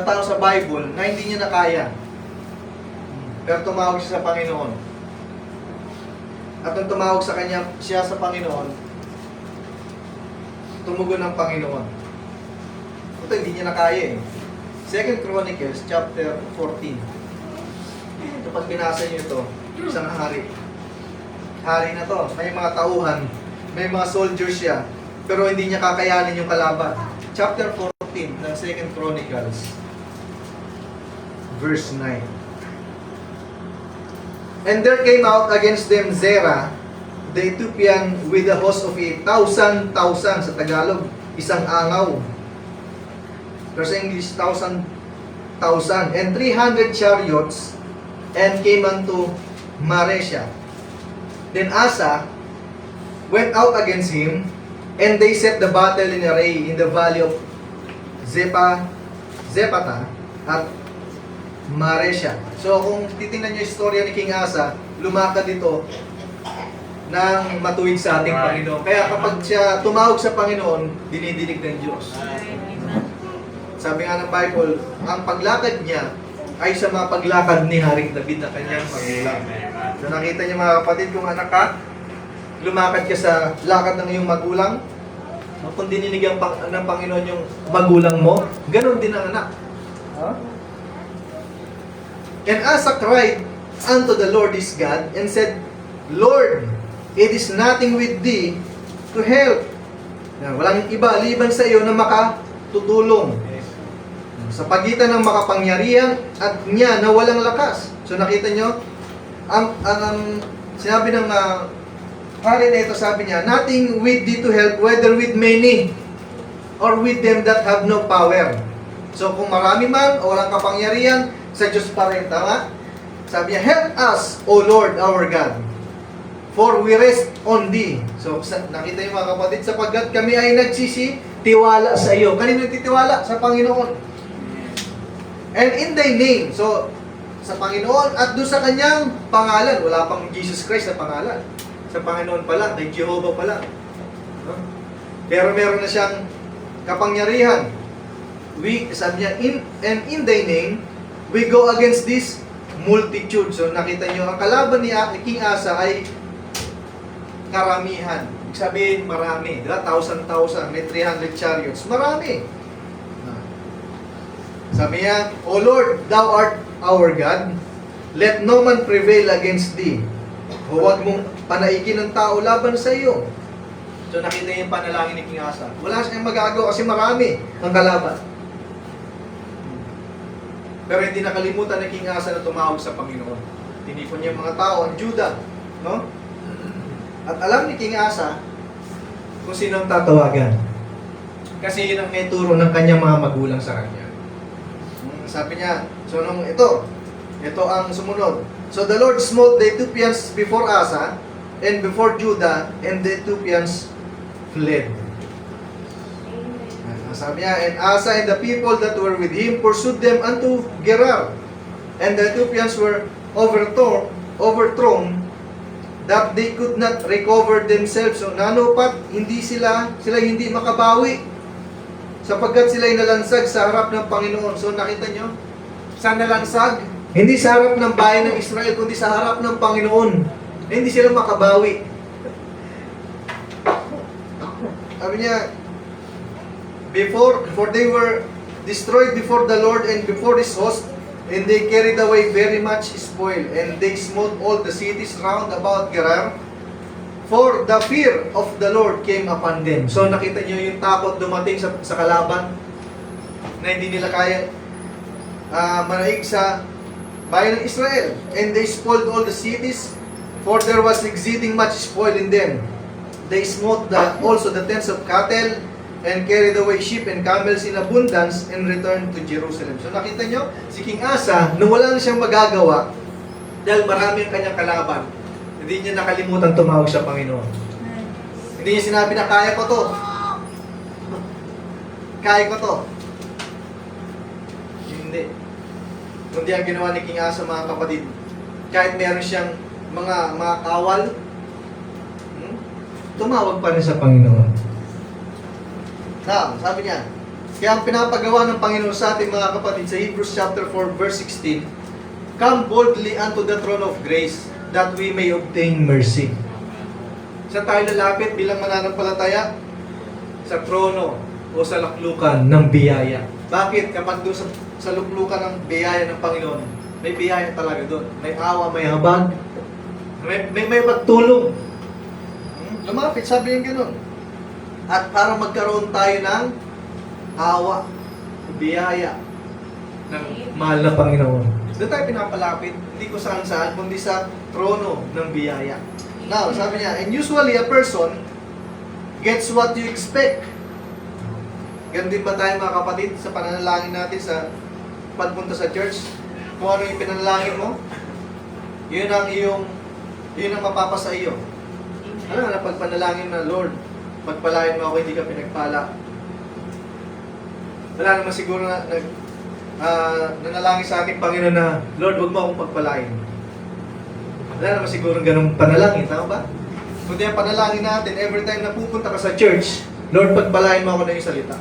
tao sa Bible na hindi niya nakaya. Pero tumawag siya sa Panginoon. At nung tumawag sa kanya siya sa Panginoon, tumugon ng Panginoon. Ito, hindi niya na kaya eh. 2 Chronicles chapter 14. Kapag binasa niyo ito, isang hari. Hari na to, may mga tauhan, may mga soldiers siya, pero hindi niya kakayanin yung kalaban. Chapter 14 ng 2 Chronicles, verse 9. And there came out against them Zerah, the Ethiopian, with a host of 1,000 sa Tagalog, isang angaw. Pero sa English, 1,000, and 300 chariots, and came unto Maresha. Then Asa went out against him, and they set the battle in array in the valley of Zepata at Maresha. So kung titingnan niyo yung istorya ni King Asa, lumakad dito ng matuwid sa ating Right. Panginoon. Kaya kapag siya tumawag sa Panginoon, dinidinig ng Diyos. Amen. Sabi nga ng Bible, ang paglakad niya ay sa mga paglakad ni Haring David na kanyang magulang. Amen. So nakita niyo mga kapatid, kung anak ka, lumakad ka sa lakad ng iyong magulang, kung dininig ng Panginoon yung magulang mo, ganun din ang anak. Huh? And Asa cried unto the Lord his God, and said, Lord, it is nothing with thee to help. Yan, walang iba liban sa iyo na makatutulong. Sa pagitan ng makapangyarihan at niya na walang lakas. So nakita nyo, ang sinabi ng hari na ito, sabi niya, nothing with thee to help, whether with many or with them that have no power. So kung marami man o walang kapangyarihan, sa Diyos pa rin, tama? Sabi niya, help us, O Lord our God, for we rest on thee. So nakita niyo mga kapatid, sapagkat kami ay nagsisitiwala sa iyo. Kanino nagtitiwala? Sa Panginoon. And in thy name, so sa Panginoon at doon sa kanyang pangalan, wala pang Jesus Christ na pangalan. Sa Panginoon pa lang, kay Jehovah pa lang. No? Pero meron na siyang kapangyarihan. Sabi niya, in thy name, we go against this multitude. So nakita niyo, ang kalaban ni King Asa ay karamihan. Ibig sabihin, marami. Diba? 1,000, may 300 chariots. Marami. Sabi niya, O Lord, Thou art our God, let no man prevail against Thee. Huwag mong panaikin ng tao laban sa iyo. So nakita niyo yung panalangin ni King Asa. Wala siyang magagawa kasi marami ang kalaban. Pero hindi nakalimutan ni King Asa na tumawag sa Panginoon. Tinipon niya yung mga tao, ang Judah. No? At alam ni King Asa kung sino ang tatawagan. Kasi yun ang may turo ng kanyang mga magulang sa kanya. Sabi niya, so nung ito ang sumunod. So the Lord smote the Ethiopians before Asa and before Judah, and the Ethiopians fled. Sabi niya, and Asa and the people that were with him pursued them unto Gerar. And the Ethiopians were overthrown that they could not recover themselves. So nanupat, sila hindi makabawi sapagkat sila'y nalansag sa harap ng Panginoon. So nakita nyo, saan nalansag? Hindi sa harap ng bayan ng Israel, kundi sa harap ng Panginoon. Hindi sila makabawi. Sabi niya, before they were destroyed before the Lord and before His host, and they carried away very much spoil, and they smote all the cities round about Gerar, for the fear of the Lord came upon them. So nakita niyo yung takot dumating sa kalaban, na hindi nila kaya manaig sa bayan ng Israel. And they spoiled all the cities, for there was exceeding much spoil in them. They smote also the tents of cattle, and carried away sheep and camels in abundance, and returned to Jerusalem. So nakita nyo, si King Asa, nung wala na siyang magagawa, dahil marami ang kanyang kalaban, hindi niya nakalimutan tumawag sa Panginoon. Hindi niya sinabi na, kaya ko to. Kaya ko to. Hindi. Kundi ang ginawa ni King Asa, mga kapatid, kahit meron siyang mga kawal, tumawag pa rin sa Panginoon. Sabi niya, kaya ang pinapagawa ng Panginoon sa ating mga kapatid sa Hebrews chapter 4 verse 16, come boldly unto the throne of grace, that we may obtain mercy. Sa tayo lalapit bilang mananampalataya sa trono o sa luklukan ng biyaya. Bakit? Kapag doon sa luklukan ng biyaya ng Panginoon, may biyaya talaga doon. May awa, may habag, may pagtulong. Lumapit, sabi yung ganun. At para magkaroon tayo ng awa, biyaya ng mahal na Panginoon. Doon tayo pinapalapit, hindi ko saan-saan, kundi sa trono ng biyaya. Now, sabi niya, and usually a person gets what you expect. Ganun din ba tayo mga kapatid sa pananalangin natin sa pagpunta sa church? Kung ano yung pinanalangin mo, yun ang mapapasa iyo. Ano na pagpanalangin na, Lord, pagpalain mo ako, hindi ka pinagpala. Wala naman siguro na nanalangin sa akin, Panginoon, na, Lord, huwag mo akong pagpalain. Wala naman siguro ganung panalangin, tama ba? Kundi ang panalangin natin, every time na pupunta ka sa church, Lord, pagpalain mo ako na yung salita.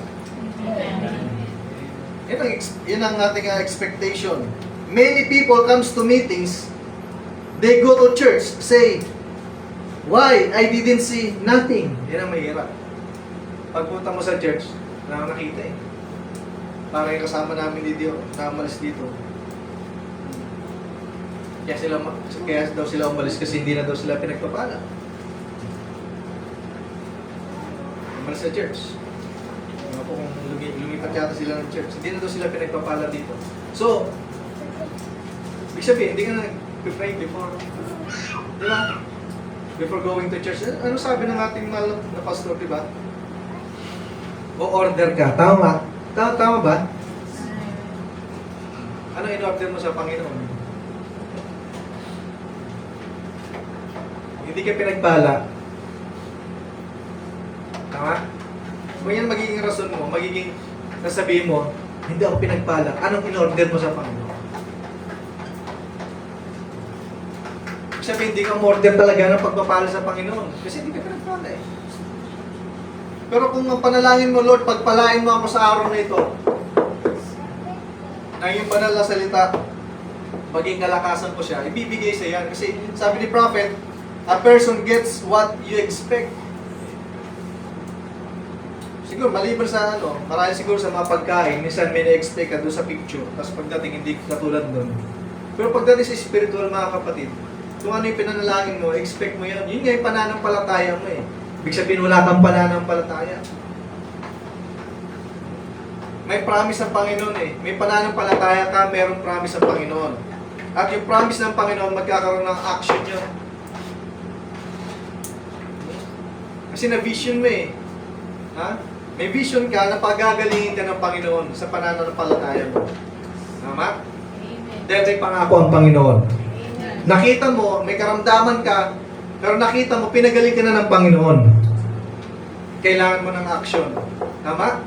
Yan ang ating expectation. Many people comes to meetings, they go to church, say, why? I didn't see nothing. Yan ang mahirap. Pagpunta mo sa church, wala kang nakita eh. Parang yung kasama namin dito, namalis dito. Kaya daw sila umalis kasi hindi na daw sila pinagpapala. Umalis sa church. Ano po kung lumipat yata sila ng church. Hindi na daw sila pinagpapala dito. So, ibig sabihin, hindi ka na nag-pray before. Di ba? Before going to church. Ano sabi ng ating mahal na pastor, di ba? O-order ka. Tama. Tama ba? Ano in-order mo sa Panginoon? Hindi ka pinagpala. Tama? Kung yan magiging rason mo, magiging nasabihin mo, hindi ako pinagpala. Anong in-order mo sa Panginoon? Sabi, hindi ka umorder talaga ng pagpapala sa Panginoon. Kasi hindi ka pinagpala eh. Pero kung ang panalangin mo, Lord, pagpalain mo ako sa araw na ito, ang iyong banal na salita, maging kalakasan ko siya, ibibigay sa yan. Kasi sabi ni Prophet, a person gets what you expect. Siguro, maliban sa marami siguro sa mga pagkain, minsan may na-expect ka doon sa picture, tapos pagdating hindi katulad doon. Pero pagdating sa spiritual, mga kapatid, kung ano yung pinanalangin mo, expect mo yan. Yun nga yung pananampalataya mo eh. Ibig sabihin, wala kang pananampalataya. May promise ng Panginoon eh. May pananampalataya ka, mayroong promise ng Panginoon. At yung promise ng Panginoon, magkakaroon ng action yun. Kasi na-vision mo eh. Ha? May vision ka na pagagalingin ka ng Panginoon sa pananampalataya mo. Tama? Dahil may pangako ang Panginoon. Nakita mo, may karamdaman ka, pero nakita mo, pinagaling ka na ng Panginoon. Kailangan mo ng action. Tama?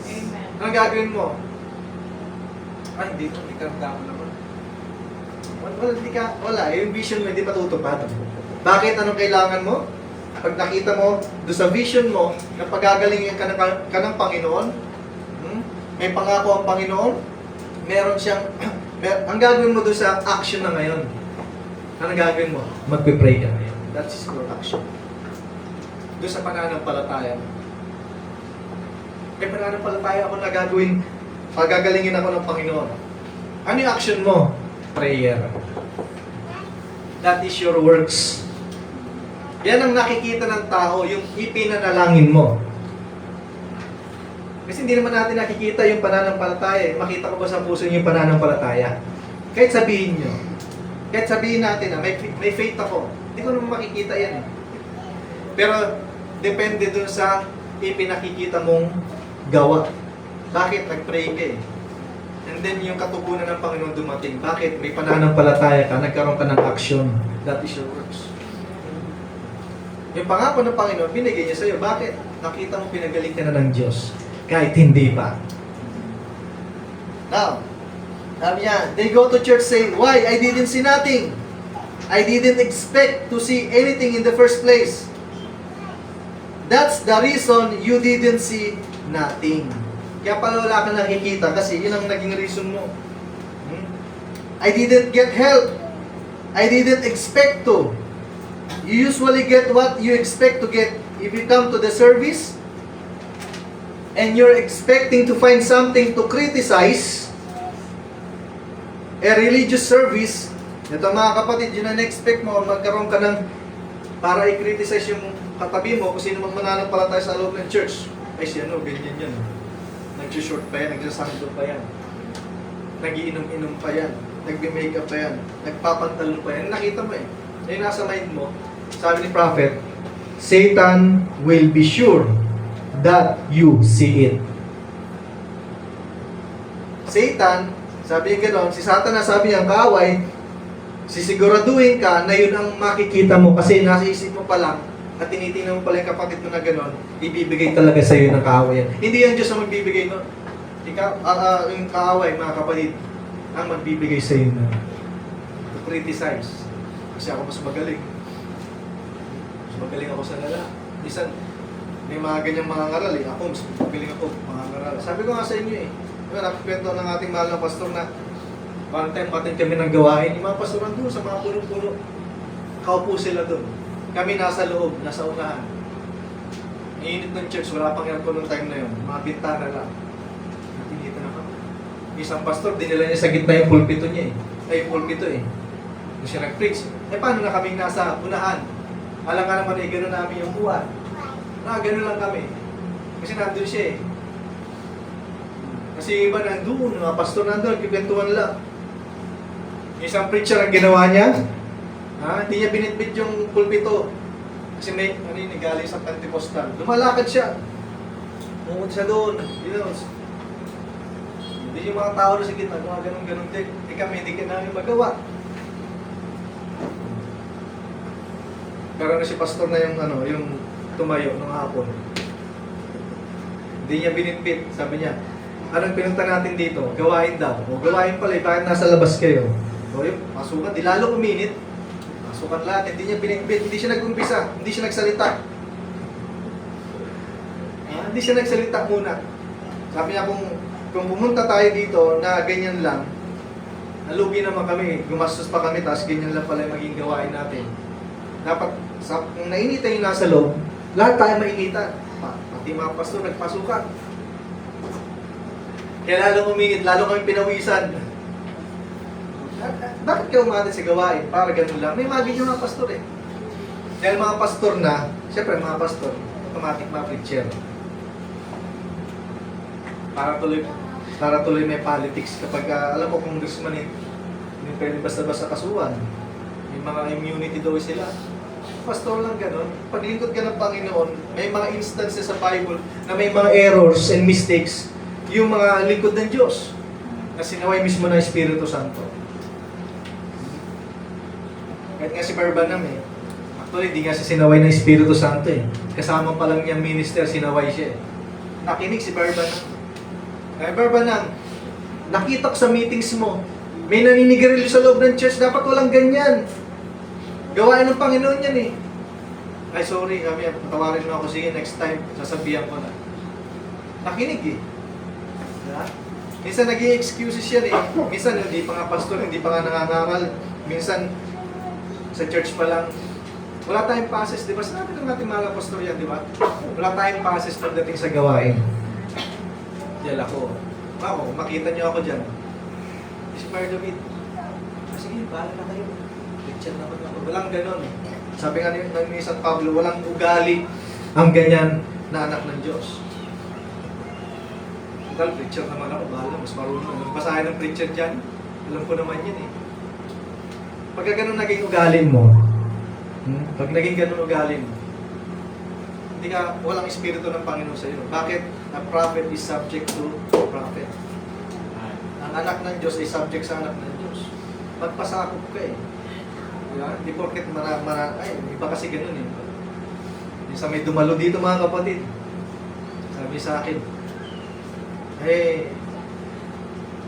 Amen. Anong gagawin mo? Ay, hindi ko, may karamdaman naman. Wala, yung vision mo hindi matutupad. Bakit? Anong kailangan mo? Pag nakita mo, doon sa vision mo, na pagagalingin ka ng Panginoon, may pangako ang Panginoon, meron siyang, ang gagawin mo doon sa action na ngayon. Anong gagawin mo? Magpe-pray ka ngayon. That's your action. Doon sa pananampalataya. May pananampalataya ako na gagawin, pagagalingin ako ng Panginoon. Ano yung action mo? Prayer. That is your works. Yan ang nakikita ng tao, yung ipinanalangin mo. Kasi hindi naman natin nakikita yung pananampalataya. Makita ko ba sa puso yung pananampalataya? Kahit sabihin nyo, kahit sabihin natin na may faith ako, hindi ko naman makikita yan eh. Pero depende dun sa ipinakikita mong gawa. Bakit? Nag-pray ka eh. And then yung katugunan ng Panginoon dumating. Bakit? May pananampalataya ka, nagkaroon ka ng action. That is your works. Yung pangako ng Panginoon, binigay niya sa'yo. Bakit? Nakita mo pinagaling ka na ng Diyos. Kahit hindi pa. Now, sabi niya, they go to church saying, why? I didn't see nothing. I didn't expect to see anything in the first place. That's the reason you didn't see nothing. Kaya pala wala kang nakikita kasi yun ang naging reason mo. I didn't get help. I didn't expect to. You usually get what you expect to get. If you come to the service, and you're expecting to find something to criticize, a religious service, ito mga kapatid, yun ang expect mo, magkaroon ka ng para i-criticize yung katabi mo kung sino man mananampalataya sa loob ng church. Ay siya no, ganyan yan. Nag-short pa yan, nagsasando pa yan. Nagiinom-inom pa yan. Nagbe-makeup pa yan. Nagpapantalon pa yan. Nakita mo eh. Yung nasa mind mo, sabi ni prophet, Satan will be sure that you see it. Satan, sabi niya gano'n, si Satan na sabi niya, kaaway, sisiguraduhin ka na yun ang makikita mo kasi nasa isip mo pa lang at tinitingnan mo pala yung kapatid mo na gano'n, ibibigay talaga sa iyo ng kaaway yan. Hindi yan Diyos ang magbibigay no. Ikaw, yung kaaway, mga kapatid, ang magbibigay sa iyo na to criticize. Kasi ako mas magaling. Mas magaling ako sa lala. Minsan, may mga ganyang mga ngaral eh. Ako, mas magaling ako, mga ngaral. Sabi ko nga sa inyo eh, diba, nakikwento ng ating mahal na pastor na one time patin kami ng gawain, yung mga pastoran doon sa mga puno-puno. Kaupo sila doon. Kami nasa loob, nasa unahan. Init ng church, wala pang aircon noong time na yun. Mga bintana lang. Natinita na kami. Isang pastor, dinila niya sa gitna yung pulpito niya eh. Ay, yung pulpito eh. Kung siya nag-preach. Eh, paano na kaming nasa unahan? Alam ka naman eh, gano'n namin yung buwan. Gano'n lang kami. Kasi nandun siya eh. Kasi iba nandun, mga pastor nandun, kikwentuhan lang. Isang preacher ang ginawa niya, hindi niya binitbit yung pulpito. Kasi may, galing sa Pentecostal. Lumalakad siya. Mungod siya doon. You know, hindi yung mga tao na sa gitna, mga ganun-ganun din. Kami, hindi ka namin magawa. Pero si pastor na yung tumayo nung hapon. Hindi niya binitbit. Sabi niya, anong pinunta natin dito? Gawain daw. O gawain pala, bakit nasa labas kayo? O yun, masukan, di lalo kuminit. Masukan lahat, hindi niya binitbit, hindi siya nag-umpisa, hindi siya nagsalita. Hindi siya nagsalita muna. Sabi niya, kung pumunta tayo dito na ganyan lang, nalugi naman kami, gumastos pa kami, tapos ganyan lang pala yung maging gawain natin. Dapat, kung nainitan yung nasa loob, lahat tayo mainitan. Pati mga pastor, nagpasukan. Kaya lalo uminit, lalo kami pinawisan. Bakit kayo umati sa gawain? Para ganun lang. May mga ganyan mga pastor eh. Dahil mga pastor na, siyempre mga pastor, automatic mga preacher. Para tuloy may politics kapag alam ko congressman eh, hindi pwede basta-basta kasuhan. May mga immunity daw sila. Pastor lang ganun. Paglingkod ka ng Panginoon, may mga instances sa Bible na may mga errors and mistakes yung mga lingkod ng Diyos na sinaway mismo ng Espiritu Santo. Kahit nga si Barbanam eh, actually di nga siya sinaway ng Espiritu Santo eh. Kasama pa lang niyang minister, sinaway siya eh. Nakinig si Barbanam. Kaya Barbanam, nakita ko sa meetings mo, may naninigarilyo sa loob ng church, dapat walang ganyan. Gawain ng Panginoon yan eh. Ay sorry, kami, patawarin mo ako, sige next time, sasabihan ko na. Nakinig eh. Diba? Minsan naging excuses yan eh. Minsan hindi pa nga pastor, hindi pa nga nangangaral. Minsan sa church pa lang. Wala tayong passes, di ba? Sinabi ng ating mga pastor yan, di ba? Wala tayong passes pagdating sa gawain. Diyan ako. Ako, makita niyo ako dyan. Si Par David. Sige, bahala na kayo. Richard naman ako. Walang ganon. Sabi nga ni San Pablo, walang ugali ang ganyan na anak ng Diyos. Total, preacher naman ako, bahala, mas marunong. Basahin ng preacher dyan, alam ko naman yan eh. Pagka ganun naging ugali mo, pag naging ganun ugali mo, hindi ka, walang espiritu ng Panginoon sa iyo. Bakit? A prophet is subject to prophet. Ang anak ng Diyos ay subject sa anak ng Diyos. Magpasakop ka eh. Diba? Di porket ay, iba kasi ganun eh. Minsan may dumalo dito mga kapatid. Sabi sa akin,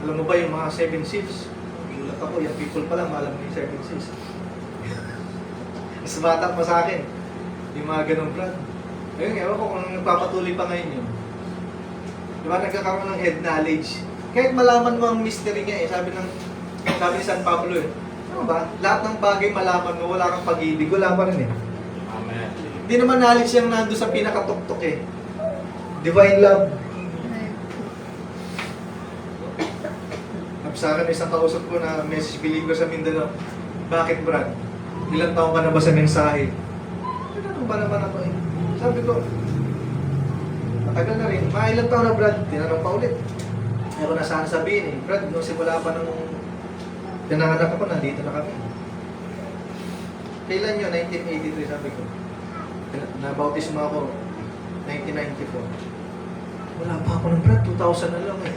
alam mo ba yung mga 7 seals? Gulat ako, yung people pa lang, malam mo yung 7 seals. Mas bata pa sa akin, yung mga ganong plan. Ayun, ewan ko kung nagpapatuloy pa ngayon yun. Diba, nagkakaroon ng head knowledge. Kahit malaman mo ang mystery niya eh, sabi ni San Pablo eh, ano ba? Lahat ng bagay malaman mo, wala kang pag-ibig, wala pa rin eh. Amen. Hindi naman knowledge yung nando sa pinakatuktok eh. Divine love. sa akin isang kausap ko na message believer sa Mindanao, bakit Brad? Ilang taon ka na ba sa mensahe? Tinanong ba naman ako eh? Sabi ko, matagal na rin. Mga ilang taon na Brad? Tinanong pa ulit. Ayaw ko na sana sabihin eh. Brad, nung simula pa nung pinanganak ako, nandito na kami. Kailan yun? 1983 sabi ko. Nabautismo ako 1994. Wala pa ako ng Brad, 2000 na lang eh.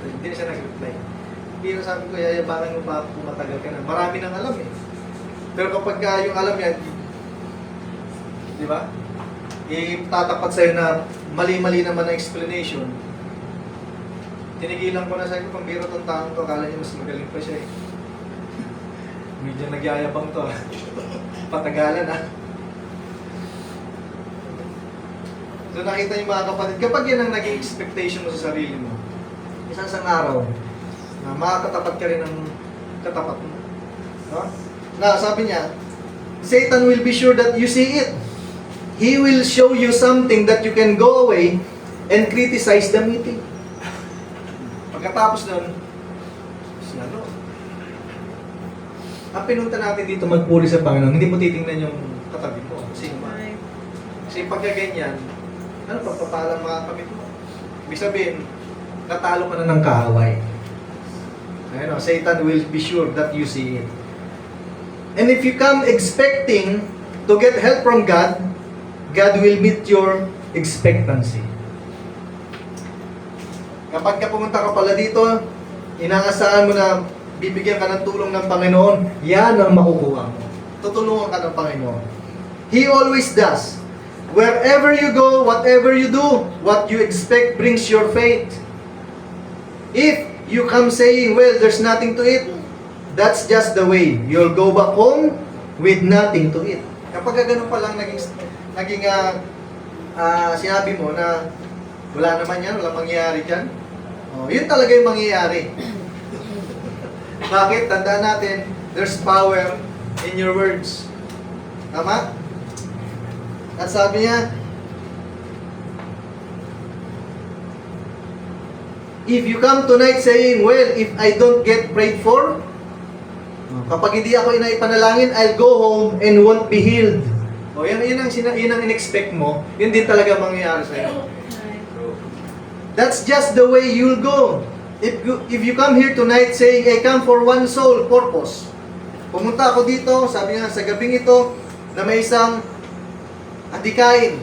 Hindi na siya nag-reply. Hindi na sabi ko, yayabangan mo pa ako kung matagal ka na. Marami nang alam eh. Pero kapag yung alam yan, di ba? Tatapat sa'yo na mali-mali naman ang explanation. Tinigilan ko na sa'yo, pang biro tong taong to, akala niya mas magaling pa siya eh. Medyo nagyayabang to. Patagalan ah. So nakita niyo mga kapatid, kapag yan ang naging expectation mo sa sarili mo, isang araw, na makakatapat ka rin ng katapat mo. No? Na sabi niya, Satan will be sure that you see it. He will show you something that you can go away and criticize the meeting. Pagkatapos nun, ano? Ang pinunta natin dito magpuri sa Panginoon, hindi mo titingnan yung katabi mo. Sino ba? Kasi pagka ganyan, ano pagpapalang mga kamit mo? Ibig sabihin, natalo ka na ng kaaway. Ayun o, Satan will be sure that you see it. And if you come expecting to get help from God, God will meet your expectancy. Kapag ka pumunta ka pala dito, inaasahan mo na bibigyan ka ng tulong ng Panginoon, yan ang makukuha mo. Tutulungan ka ng Panginoon. He always does. Wherever you go, whatever you do, what you expect brings your faith. If you come saying, well, there's nothing to eat, that's just the way. You'll go back home with nothing to eat. Kapag ganun pa lang naging sinabi mo na wala naman yan, walang mangyayari dyan, yun talaga yung mangyayari. Bakit? Tandaan natin, there's power in your words. Tama? At sabi niya, if you come tonight saying, well, if I don't get prayed for, kapag hindi ako inaipanalangin, I'll go home and won't be healed. O yun ang in-expect mo, yun din talaga mangyayari sa'yo. That's just the way you'll go. If you come here tonight saying, I come for one soul purpose. Pumunta ako dito, sabi nga sa gabing ito, na may isang adikain.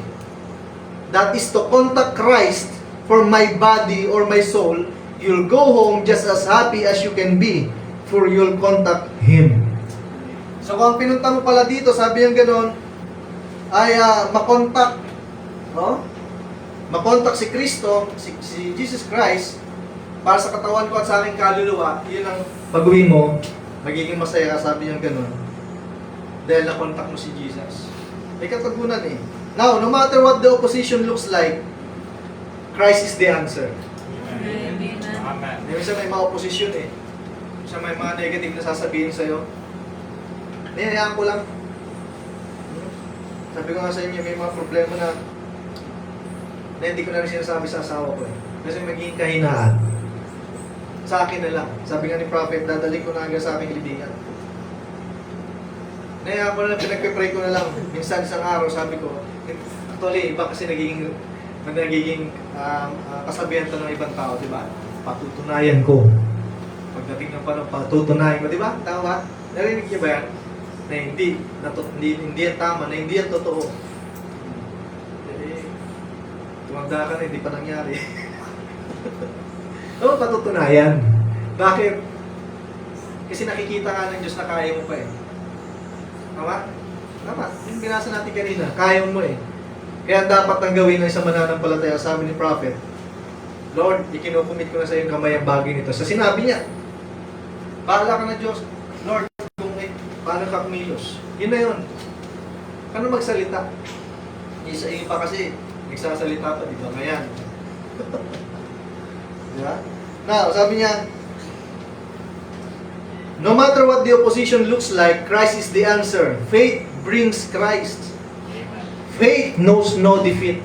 That is to contact Christ for my body or my soul. You'll go home just as happy as you can be, for you'll contact Him. So kung pinunta mo pala dito, sabi yung gano'n, ay makontak, no? Makontak si Kristo, si Jesus Christ, para sa katawan ko at sa aking kaluluwa, yun ang pag-uwi mo, magiging masaya ka, sabi yung gano'n. Dahil nakontak mo si Jesus. May katagunan eh. Now, no matter what the opposition looks like, Christ is the answer. Amen. Amen. Minsan may mga opposition eh. Minsan may mga negative na sasabihin sa'yo. Niyayaan ko lang. Sabi ko nga sa inyo, may mga problema na hindi ko na rin sinasabi sa asawa ko eh. Kasi magiging kahinaan. Sa akin na lang. Sabi nga ni Prophet, dadalik ko na hanggang sa aking libingan. Naya ko na lang, pinagpipray ko na lang. Minsan isang araw, sabi ko, actually, iba kasi nagiging kasabihan to ng ibang tao, di ba? Patutunayan ko. Pagdating ng panahon, patutunayan ko, di ba? Tama ba? Narinig niyo ba yan? Na hindi yan tama, na hindi yan totoo. Tumanda ka na, hindi pa nangyari. Oo, patutunayan. Bakit? Kasi nakikita nga ng Diyos na kaya mo pa eh. Tama? Tama. Yung binasa natin kanina, kaya mo eh. Kaya dapat ang gawin ng isang mananampalataya, sabi ni Prophet, Lord, ikinukumit ko na sa iyo kamay ang bagay nito. Sa sinabi niya, bahala ka na Diyos. Lord, paano ka kumilos? Yun na yun. Ano magsalita? Isa pa kasi, nagsasalita pa, di ba? Ngayon. Diba? Now, sabi niya, no matter what the opposition looks like, Christ is the answer. Faith brings Christ. Faith knows no defeat.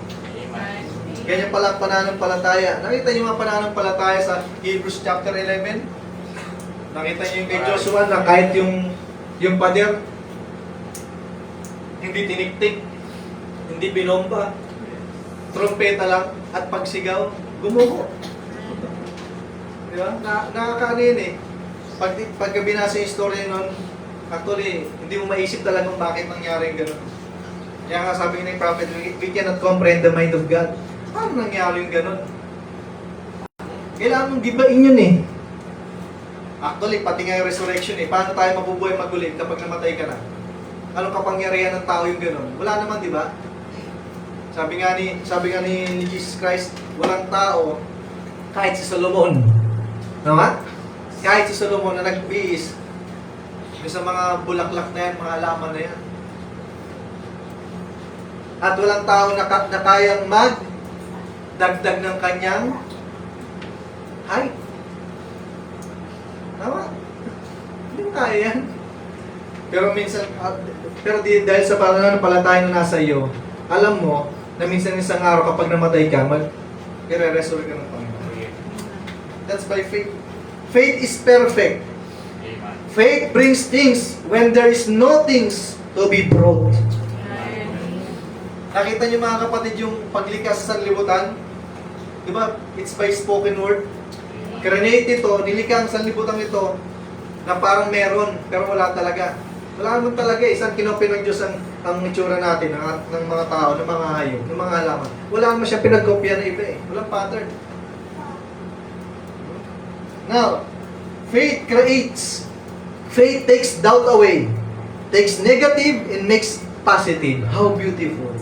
Ganyan pala ang pananampalataya. Nakita niyo mga pananampalataya sa Hebrews chapter 11? Nakita niyo yung kay Joshua na kahit yung pader, hindi tiniktik, hindi binomba, trompeta lang, at pagsigaw, gumuho. Di ba? Nakakaano yun eh. Pagka binasa yung story nun, actually, hindi mo maisip talaga kung bakit nangyari yung gano'n. Kaya nga sabi ng prophet, we cannot comprehend the mind of God. Paano nangyari yung gano'n? Kailangan mong gibain yun eh. Actually, pati nga yung resurrection eh. Paano tayo mabubuhay magulit kapag namatay ka na? Anong kapangyarihan ng tao yung gano'n? Wala naman, di ba? Sabi nga ni Jesus Christ, walang tao kahit si Solomon. Tama? Kahit si Solomon na nagbihis sa mga bulaklak na yan, mga halaman na yan. At walang tao na kayang magdagdag ng kanyang height. Tama? Hindi mo kaya yan. Pero minsan, dahil sa pananampalataya na nasa iyo, alam mo na minsan isang araw kapag namatay ka, i-resurrect ka ng Panginoon. That's by faith. Faith is perfect. Amen. Faith brings things when there is no things to be brought. Nakita niyo mga kapatid yung paglikas sa sanlibutan? Di ba? It's by spoken word. Create ito, nilikha ang sanlibutan ito na parang meron, pero wala talaga. Wala naman talaga eh. Saan kinopy ng Diyos ang itsura natin, ng mga tao, ng mga hayop, ng mga halaman. Wala naman siya pinagkopya ng iba eh. Walang pattern. Now, faith creates. Faith takes doubt away. Takes negative and makes positive. How beautiful.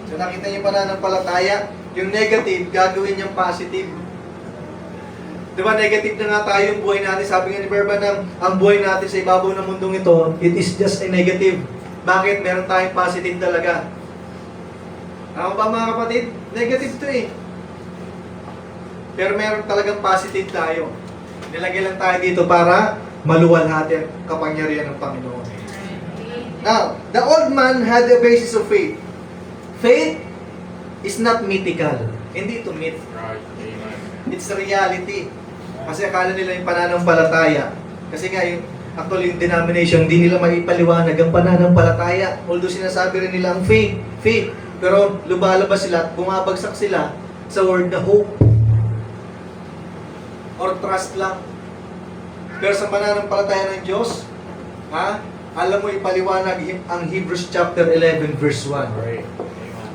So nakita niyo pananampalataya, yung negative, gagawin niyang positive. Diba negative na nga tayo yung buhay natin. Sabi nga ni Berban na ang buhay natin sa ibabaw ng mundong ito, it is just a negative. Bakit? Meron tayong positive talaga. Tama ba mga kapatid? Negative to eh. Pero meron talagang positive tayo. Nilagay lang tayo dito para maluwalhati ang kapangyarihan ng Panginoon. Now, the old man had a basis of faith. Faith is not mythical. Hindi ito myth. Right. Amen. It's reality. Kasi akala nila yung pananampalataya. Kasi nga yung actually yung denomination, hindi nila maipaliwanag ang pananampalataya. Although sinasabi rin nila ang faith. Pero lumalabas sila, bumabagsak sila sa word na hope. Or trust lang. Pero sa pananampalataya ng Diyos, alam mo ipaliwanag ang Hebrews chapter 11 verse 1. Right. Amen.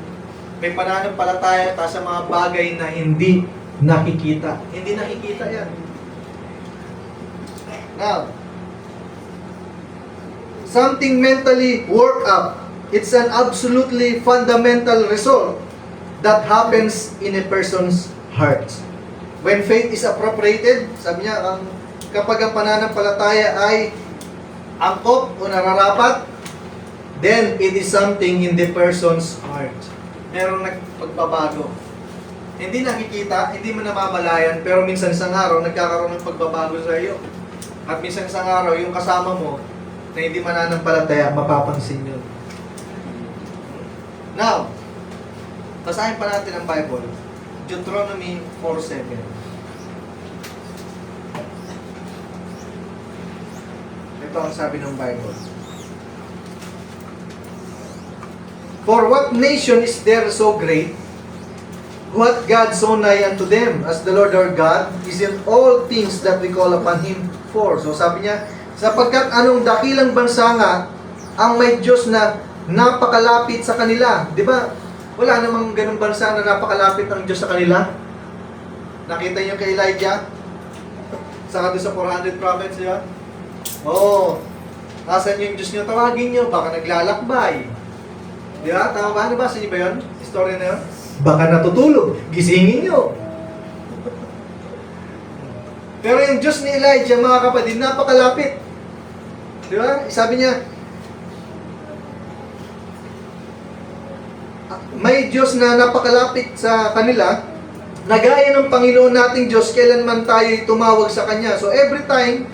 May pananampalataya tayo sa mga bagay na hindi nakikita. Hindi nakikita yan. Now, something mentally work up. It's an absolutely fundamental result that happens in a person's heart. When faith is appropriated, sabi niya, kapag ang pananampalataya ay angkop o nararapat, then it is something in the person's heart. Merong nagpagbabago. Hindi nakikita, hindi mo namamalayan, pero minsan isang araw nagkakaroon ng pagbabago sa iyo. At minsan isang araw, yung kasama mo na hindi mananampalataya, mapapansin yun. Now, basahin pa natin ang Bible. Deuteronomy 4:7. Ito ang sabi ng Bible. For what nation is there so great, what God so nigh unto them, as the Lord our God is in all things that we call upon Him for. So sabi niya, sapagkat anong dakilang bansa nga ang may Diyos na napakalapit sa kanila. Di ba? Wala namang ganung bansa na napakalapit ang Diyos sa kanila. Nakita niyo kay Elijah? Saka doon sa 400 prophets, di ba? Oo. Asan yung Diyos niyo? Tawagin niyo. Baka naglalakbay. Di ba? Tama ba? Ano ba? Sige ba yun? Story na yun? Baka natutulog. Gisingin niyo. Pero yung Diyos ni Elijah, mga kapatid, napakalapit. Di ba? Sabi niya, may Diyos na napakalapit sa kanila, na gaya ng Panginoon nating Diyos, kailanman tayo tumawag sa Kanya. So every time,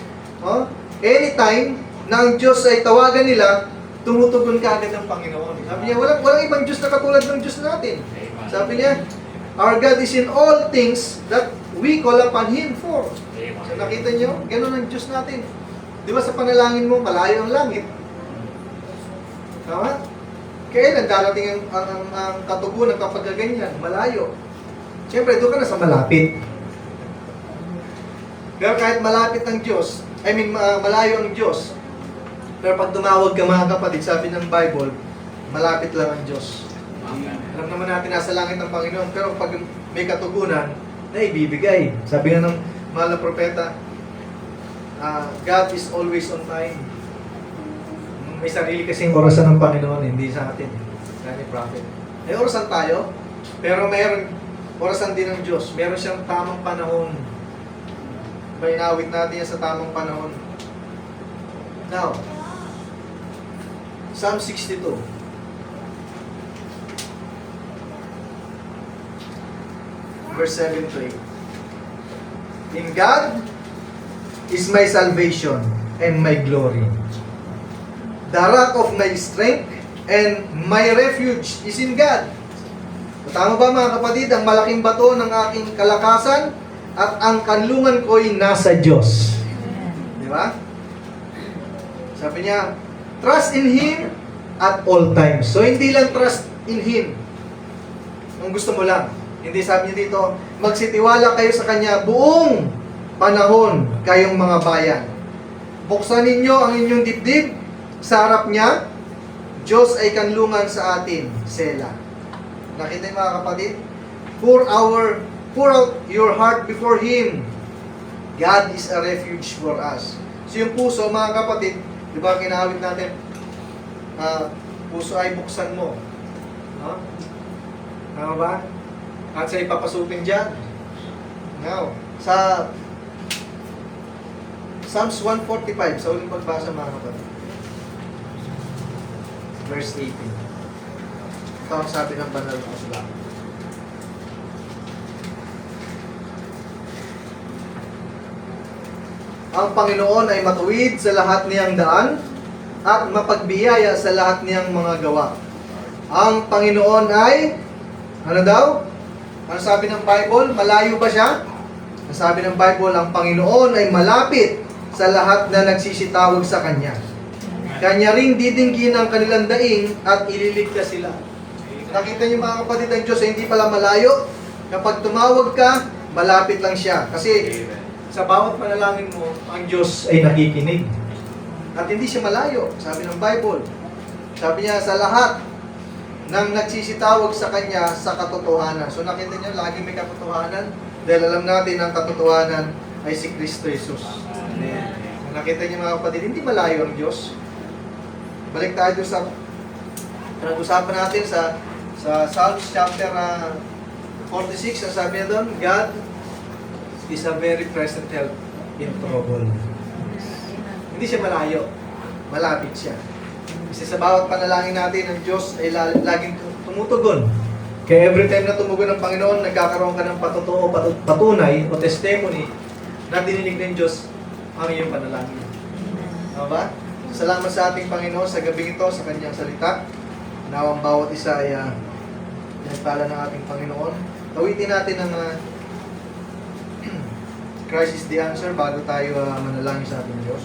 anytime na ang Diyos ay tawagan nila, tumutugon ka agad ng Panginoon. Sabi niya, walang ibang Diyos na katulad ng Diyos natin. Sabi niya, our God is in all things that we call upon Him for. Amen. So nakita niyo, ganun ang Diyos natin. Di ba sa panalangin mo, malayo ang langit? Tama? Kailan darating ang katugunan kapag ganyan? Malayo. Siyempre, doon ka na sa malapit. Pero kahit malapit ang Diyos, malayo ang Diyos, pero pag tumawag ka mga kapatid, sabi ng Bible, malapit lang ang Diyos. Amen. Alam naman natin nasa langit ang Panginoon, pero pag may katugunan, na ibibigay. Sabi nga ng mahal na propeta, God is always on time. May sarili kasing orasan ng Panginoon, hindi sa atin. Kaya prophet. May orasan tayo, pero mayroon orasan din ng Diyos. Meron siyang tamang panahon. Inawit natin yan sa tamang panahon. Now, Psalm 62. Verse 7 to 8. In God is my salvation and my glory. The rock of my strength and my refuge is in God. Tama ba mga kapatid, ang malaking bato ng aking kalakasan at ang kanlungan ko'y nasa Diyos. Di ba? Sabi niya, trust in Him at all times. So hindi lang trust in Him kung gusto mo lang. Hindi, sabi niya dito, magsitiwala kayo sa Kanya buong panahon kayong mga bayan. Buksan ninyo ang inyong dibdib sa harap niya. Diyos ay kanlungan sa atin. Sela. Nakita niyo mga kapatid? Pour out your heart before Him. God is a refuge for us. So yung puso mga kapatid, di ba kinawit natin, puso ay buksan mo. No? Tama ba? At sa ipapasukin dyan. Now, sa Psalms 145, sa uling pagbasa mga kapatid. Verse 18. Ito ang sabi ng banal na kasulatan. Ang Panginoon ay matuwid sa lahat niyang daan at mapagbiyaya sa lahat niyang mga gawa. Ang Panginoon ay, ano daw? Ano sabi ng Bible? Malayo ba siya? Ang sabi ng Bible, ang Panginoon ay malapit sa lahat na nagsisitawag sa Kanya. Kanya ring didinggin ang kanilang daing at ililigtas sila. Nakita niyo mga kapatid, ang Diyos ay hindi pala malayo. Kapag tumawag ka, malapit lang siya. Kasi sa bawat panalangin mo, ang Diyos ay nakikinig. At hindi siya malayo, sabi ng Bible. Sabi niya, sa lahat ng nagsisitawag sa Kanya sa katotohanan. So nakita niyo, lagi may katotohanan. Dahil alam natin ang katotohanan ay si Kristo Jesus. Amen. Nakita niyo mga kapatid, hindi malayo ang Diyos. Balik tayo sa pinag-usapan natin sa Psalms chapter 46. Ang sabi niya doon, God is a very present help in trouble. Hindi siya malayo. Malapit siya. Kasi sa bawat panalangin natin, ang Diyos ay laging tumutugon. Kaya every time na tumugon ng Panginoon, nagkakaroon ka ng patunay o testimony na dininig ng Diyos ang iyong panalangin. Tama ba? Salamat sa ating Panginoon sa gabi ito, sa Kanyang salita. Nawang bawat isa ay nagpala ng ating Panginoon. Tawitin natin ang Christ is the answer bago tayo manalangin sa ating Diyos.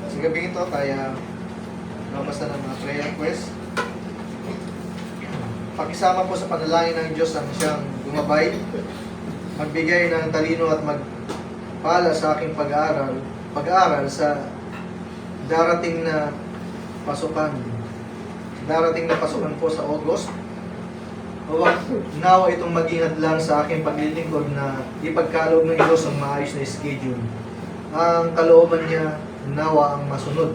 Sa gabi ito, tayo nabasa ng mga prayer request. Pakisama po sa panalangin ng Diyos ang siyang gumabay, magbigay ng talino at magpala sa aking pag-aaral sa darating na pasukan. Darating na pasukan po sa August. Nawa itong maging hadlang sa aking paglilingkod na ipagkaloob ng Diyos ang maayos na schedule. Ang kalooban niya, nawa ang masunod.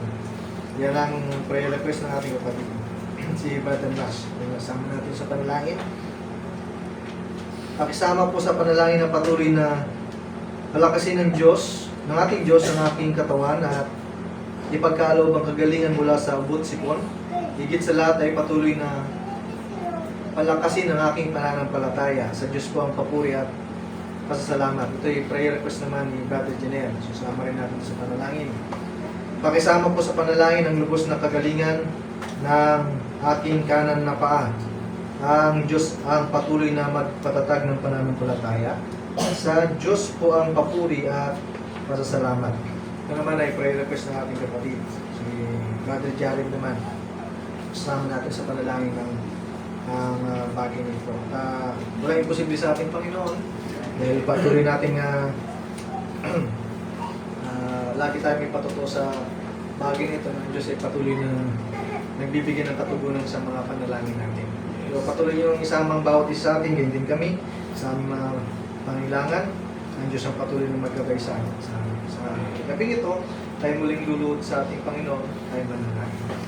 Yan ang prayer request ng ating kapatid, si Brother Nash. Nasama natin sa panalangin. Pakisama po sa panalangin na patuloy na palakasin ng Diyos, ng ating Diyos ang aking katawan at ipagkaloob ang kagalingan mula sa ubot sipon. Higit sa lahat ay patuloy na palakasin ang aking pananampalataya. Sa Diyos po ang papuri at pasasalamat. Ito yung prayer request naman ni Brother Janelle. Susama rin natin sa panalangin. Pakisama po sa panalangin ang lubos na kagalingan ng aking kanan na paa. Ang Diyos ang patuloy na magpatatag ng pananampalataya. Sa Diyos po ang papuri at pasasalamat. Ito naman ay prayer request ng ating kapatid, si Brother Jared naman. Kasama natin sa panalangin ng bagay nito. Wala imposible sa ating Panginoon dahil patuloy natin lagi tayong ipatuto sa bagay nito ng Diyos ay patuloy na nagbibigay ng katugunan sa mga panalangin natin. So patuloy yung isamang bawat isa sa atin, ganyan din kami sa aming mga pangailangan. Ang Diyos ang patuloy na maggabay sa gabing ito, tayo muling luluhod sa ating Panginoon, tayo manalangin.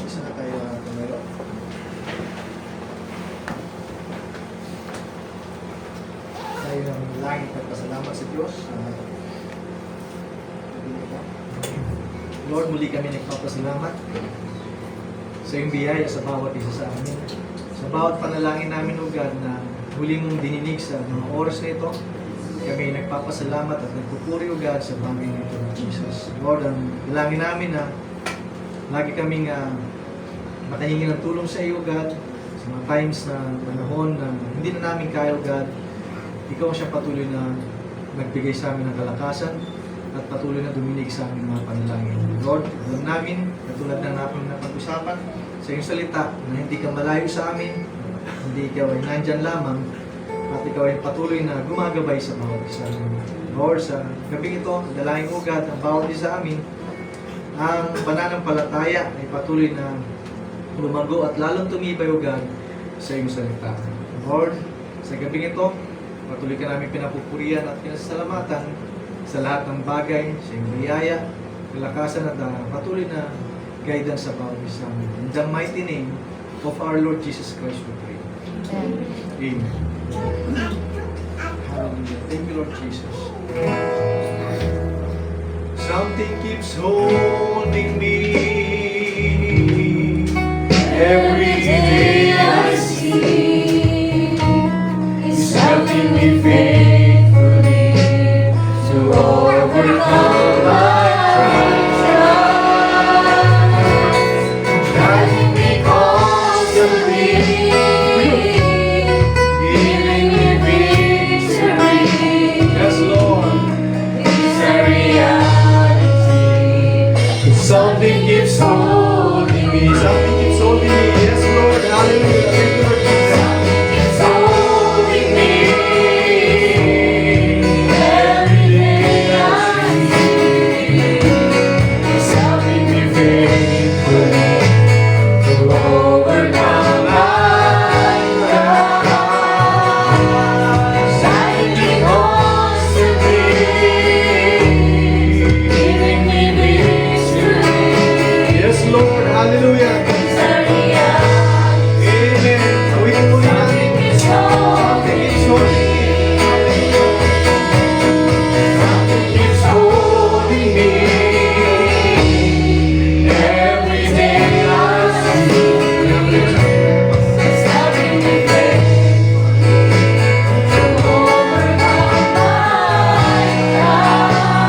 Isa na tayo tumero. Tayo ng langit at pasalamat sa Diyos. Lord, muli kami nagpapasalamat sa iyong biyaya sa bawat isa sa amin. Sa bawat panalangin namin, O God, na huli mong dininig sa mga oras na ito, kami nagpapasalamat at nagpupuri, O God, sa bagay nito ng Jesus. Lord, ang dalangin namin na lagi kaming makahingi ng tulong sa iyo, God, sa mga times na panahon na hindi na namin kaya, O God. Ikaw siya patuloy na nagbigay sa amin ng kalakasan at patuloy na duminig sa aming mga panalangin. Lord, alam namin, katulad ng namin na pag-usapan sa iyong salita, na hindi ka malayo sa amin, hindi ikaw ay nandyan lamang, at ikaw ay patuloy na gumagabay sa bawat isa amin. Lord, sa gabing ito, dalangin, O God, ang bawat isa amin, ang pananampalataya ay patuloy na lumago at lalong tumibay, O God, sa iyong salita. Lord, sa gabing ito, patuloy ka namin pinapupurihan at pinasasalamatan sa lahat ng bagay, sa iyong biyaya, kalakasan at patuloy na guidance sa bawat isa. In the mighty name of our Lord Jesus Christ we pray. Amen. Hallelujah. Thank you, Lord Jesus. Something keeps holding me every day I see. He's helping me faithfully to overcome my trials, guiding me constantly, giving me victory. Yes, Lord. It's a reality. Something keeps holding me. Something keeps holding me. Yes, Lord. Hallelujah. Thank you, Lord Jesus. It's holding me. Every day I see. It's helping me faithfully to overcome my trials. Guiding me constantly, giving me victory. Yes, Lord. Hallelujah. It's a reality. Amen. Gawin mo rin namin. Something keeps holding me. Something keeps holding me. Every day I see. It's helping me faithfully to overcome my trials.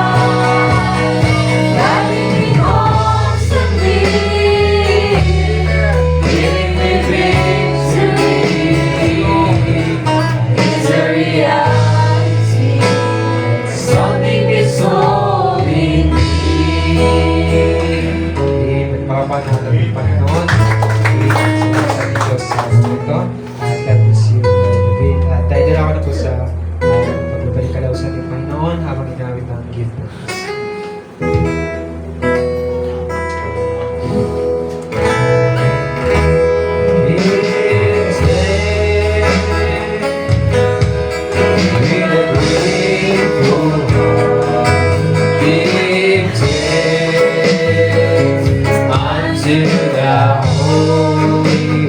Guiding me constantly, giving me victory. It's a reality. Something is holding me. Magpapanalo ng Panginoon. Salamat sa Diyos sa araw ito. At God bless you, David. At dahil na ako na po sa pagbabalik ka daw sa ating Panginoon habang ginamit ang gift ng Diyos. To the Holy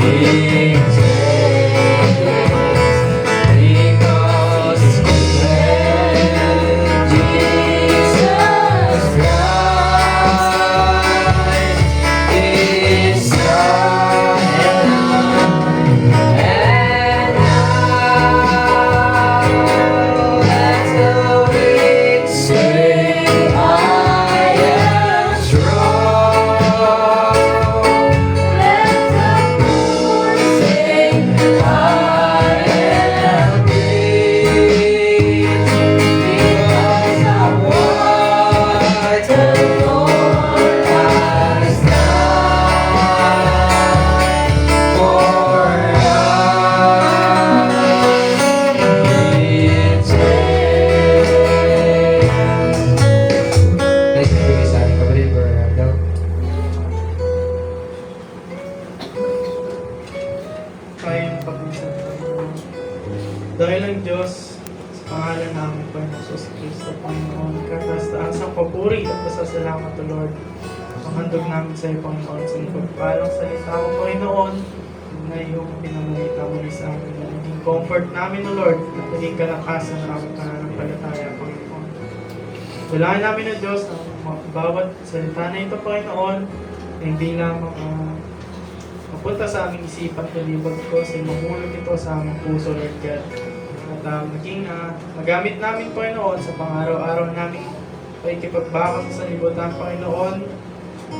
King, because when Jesus Christ is Son, and now that's the victory. Jesus Cristo, Panginoon. Kataas-taas ang papuri at pasasalamat, O Lord. Ang handog namin sa iyo, Panginoon, sa iyong pagpalang salita mo, Panginoon, na iyong pinamalita mo sa amin. Na naging comfort namin, O Lord, at naging kalakasan ng aming pananampalataya, Panginoon. Dalangin namin, O Diyos, na bawat salita na ito, Panginoon, na hindi lamang mapunta sa aming isipan at libag ko, sa mahulog ito sa aming puso, Lord God. At maging magamit namin, Panginoon, sa pang-araw-araw namin pakikipagbakot sa libutan, Panginoon.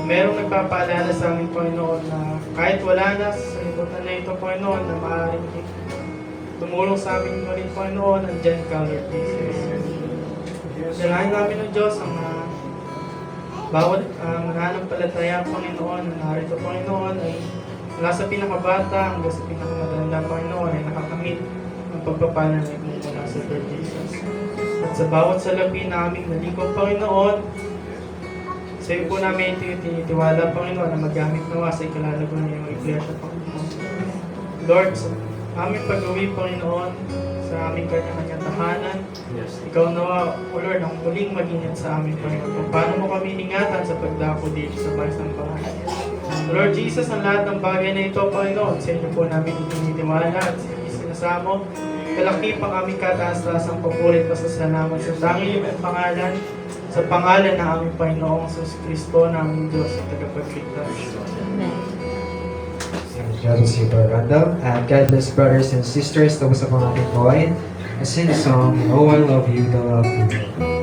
Merong nagpapaalala sa amin, Panginoon, na kahit wala na sa libutan na ito, Panginoon, na maaaring tumulong sa amin pa rin, Panginoon, andyan ka, Lord Jesus. Dalahin namin ng Diyos ang bawat mananampalataya, Panginoon, na narito, Panginoon, ay mula sa pinakabata hanggang sa pinakamatanda, Panginoon, ay nakakamit ang pagpapalanay mo mula sa Lord Jesus. At sa bawat salapi na aming naligaw, Panginoon, sa iyo po namin ito yung tinitiwala, Panginoon, na magamit nawa sa ikalalaguan ng iyong iglesia, Panginoon. Lord, sa aming pag-uwi, Panginoon, sa aming kanya-kanya tahanan, ikaw nawa, O Lord, ang muling mag-ingat sa amin, Panginoon. Kung paano mo kami ingatan sa pagdako dito sa bahay ng pangalan. Lord Jesus, ang lahat ng bagay na ito, Panginoon, sa inyo po namin itinitiwala at sinasamo. Kalaki pang aming kataas-taas ang papulit pa sa salamat sa tanging iyong pangalan, sa pangalan ng aming Panginoong Jesus Kristo, na aming Diyos at tagapagligtas. Amen. God bless you, Brother Randall. And God bless brothers and sisters. Tapos sa mga ating kawain. I sing the song, Oh, I Love You, The Love You.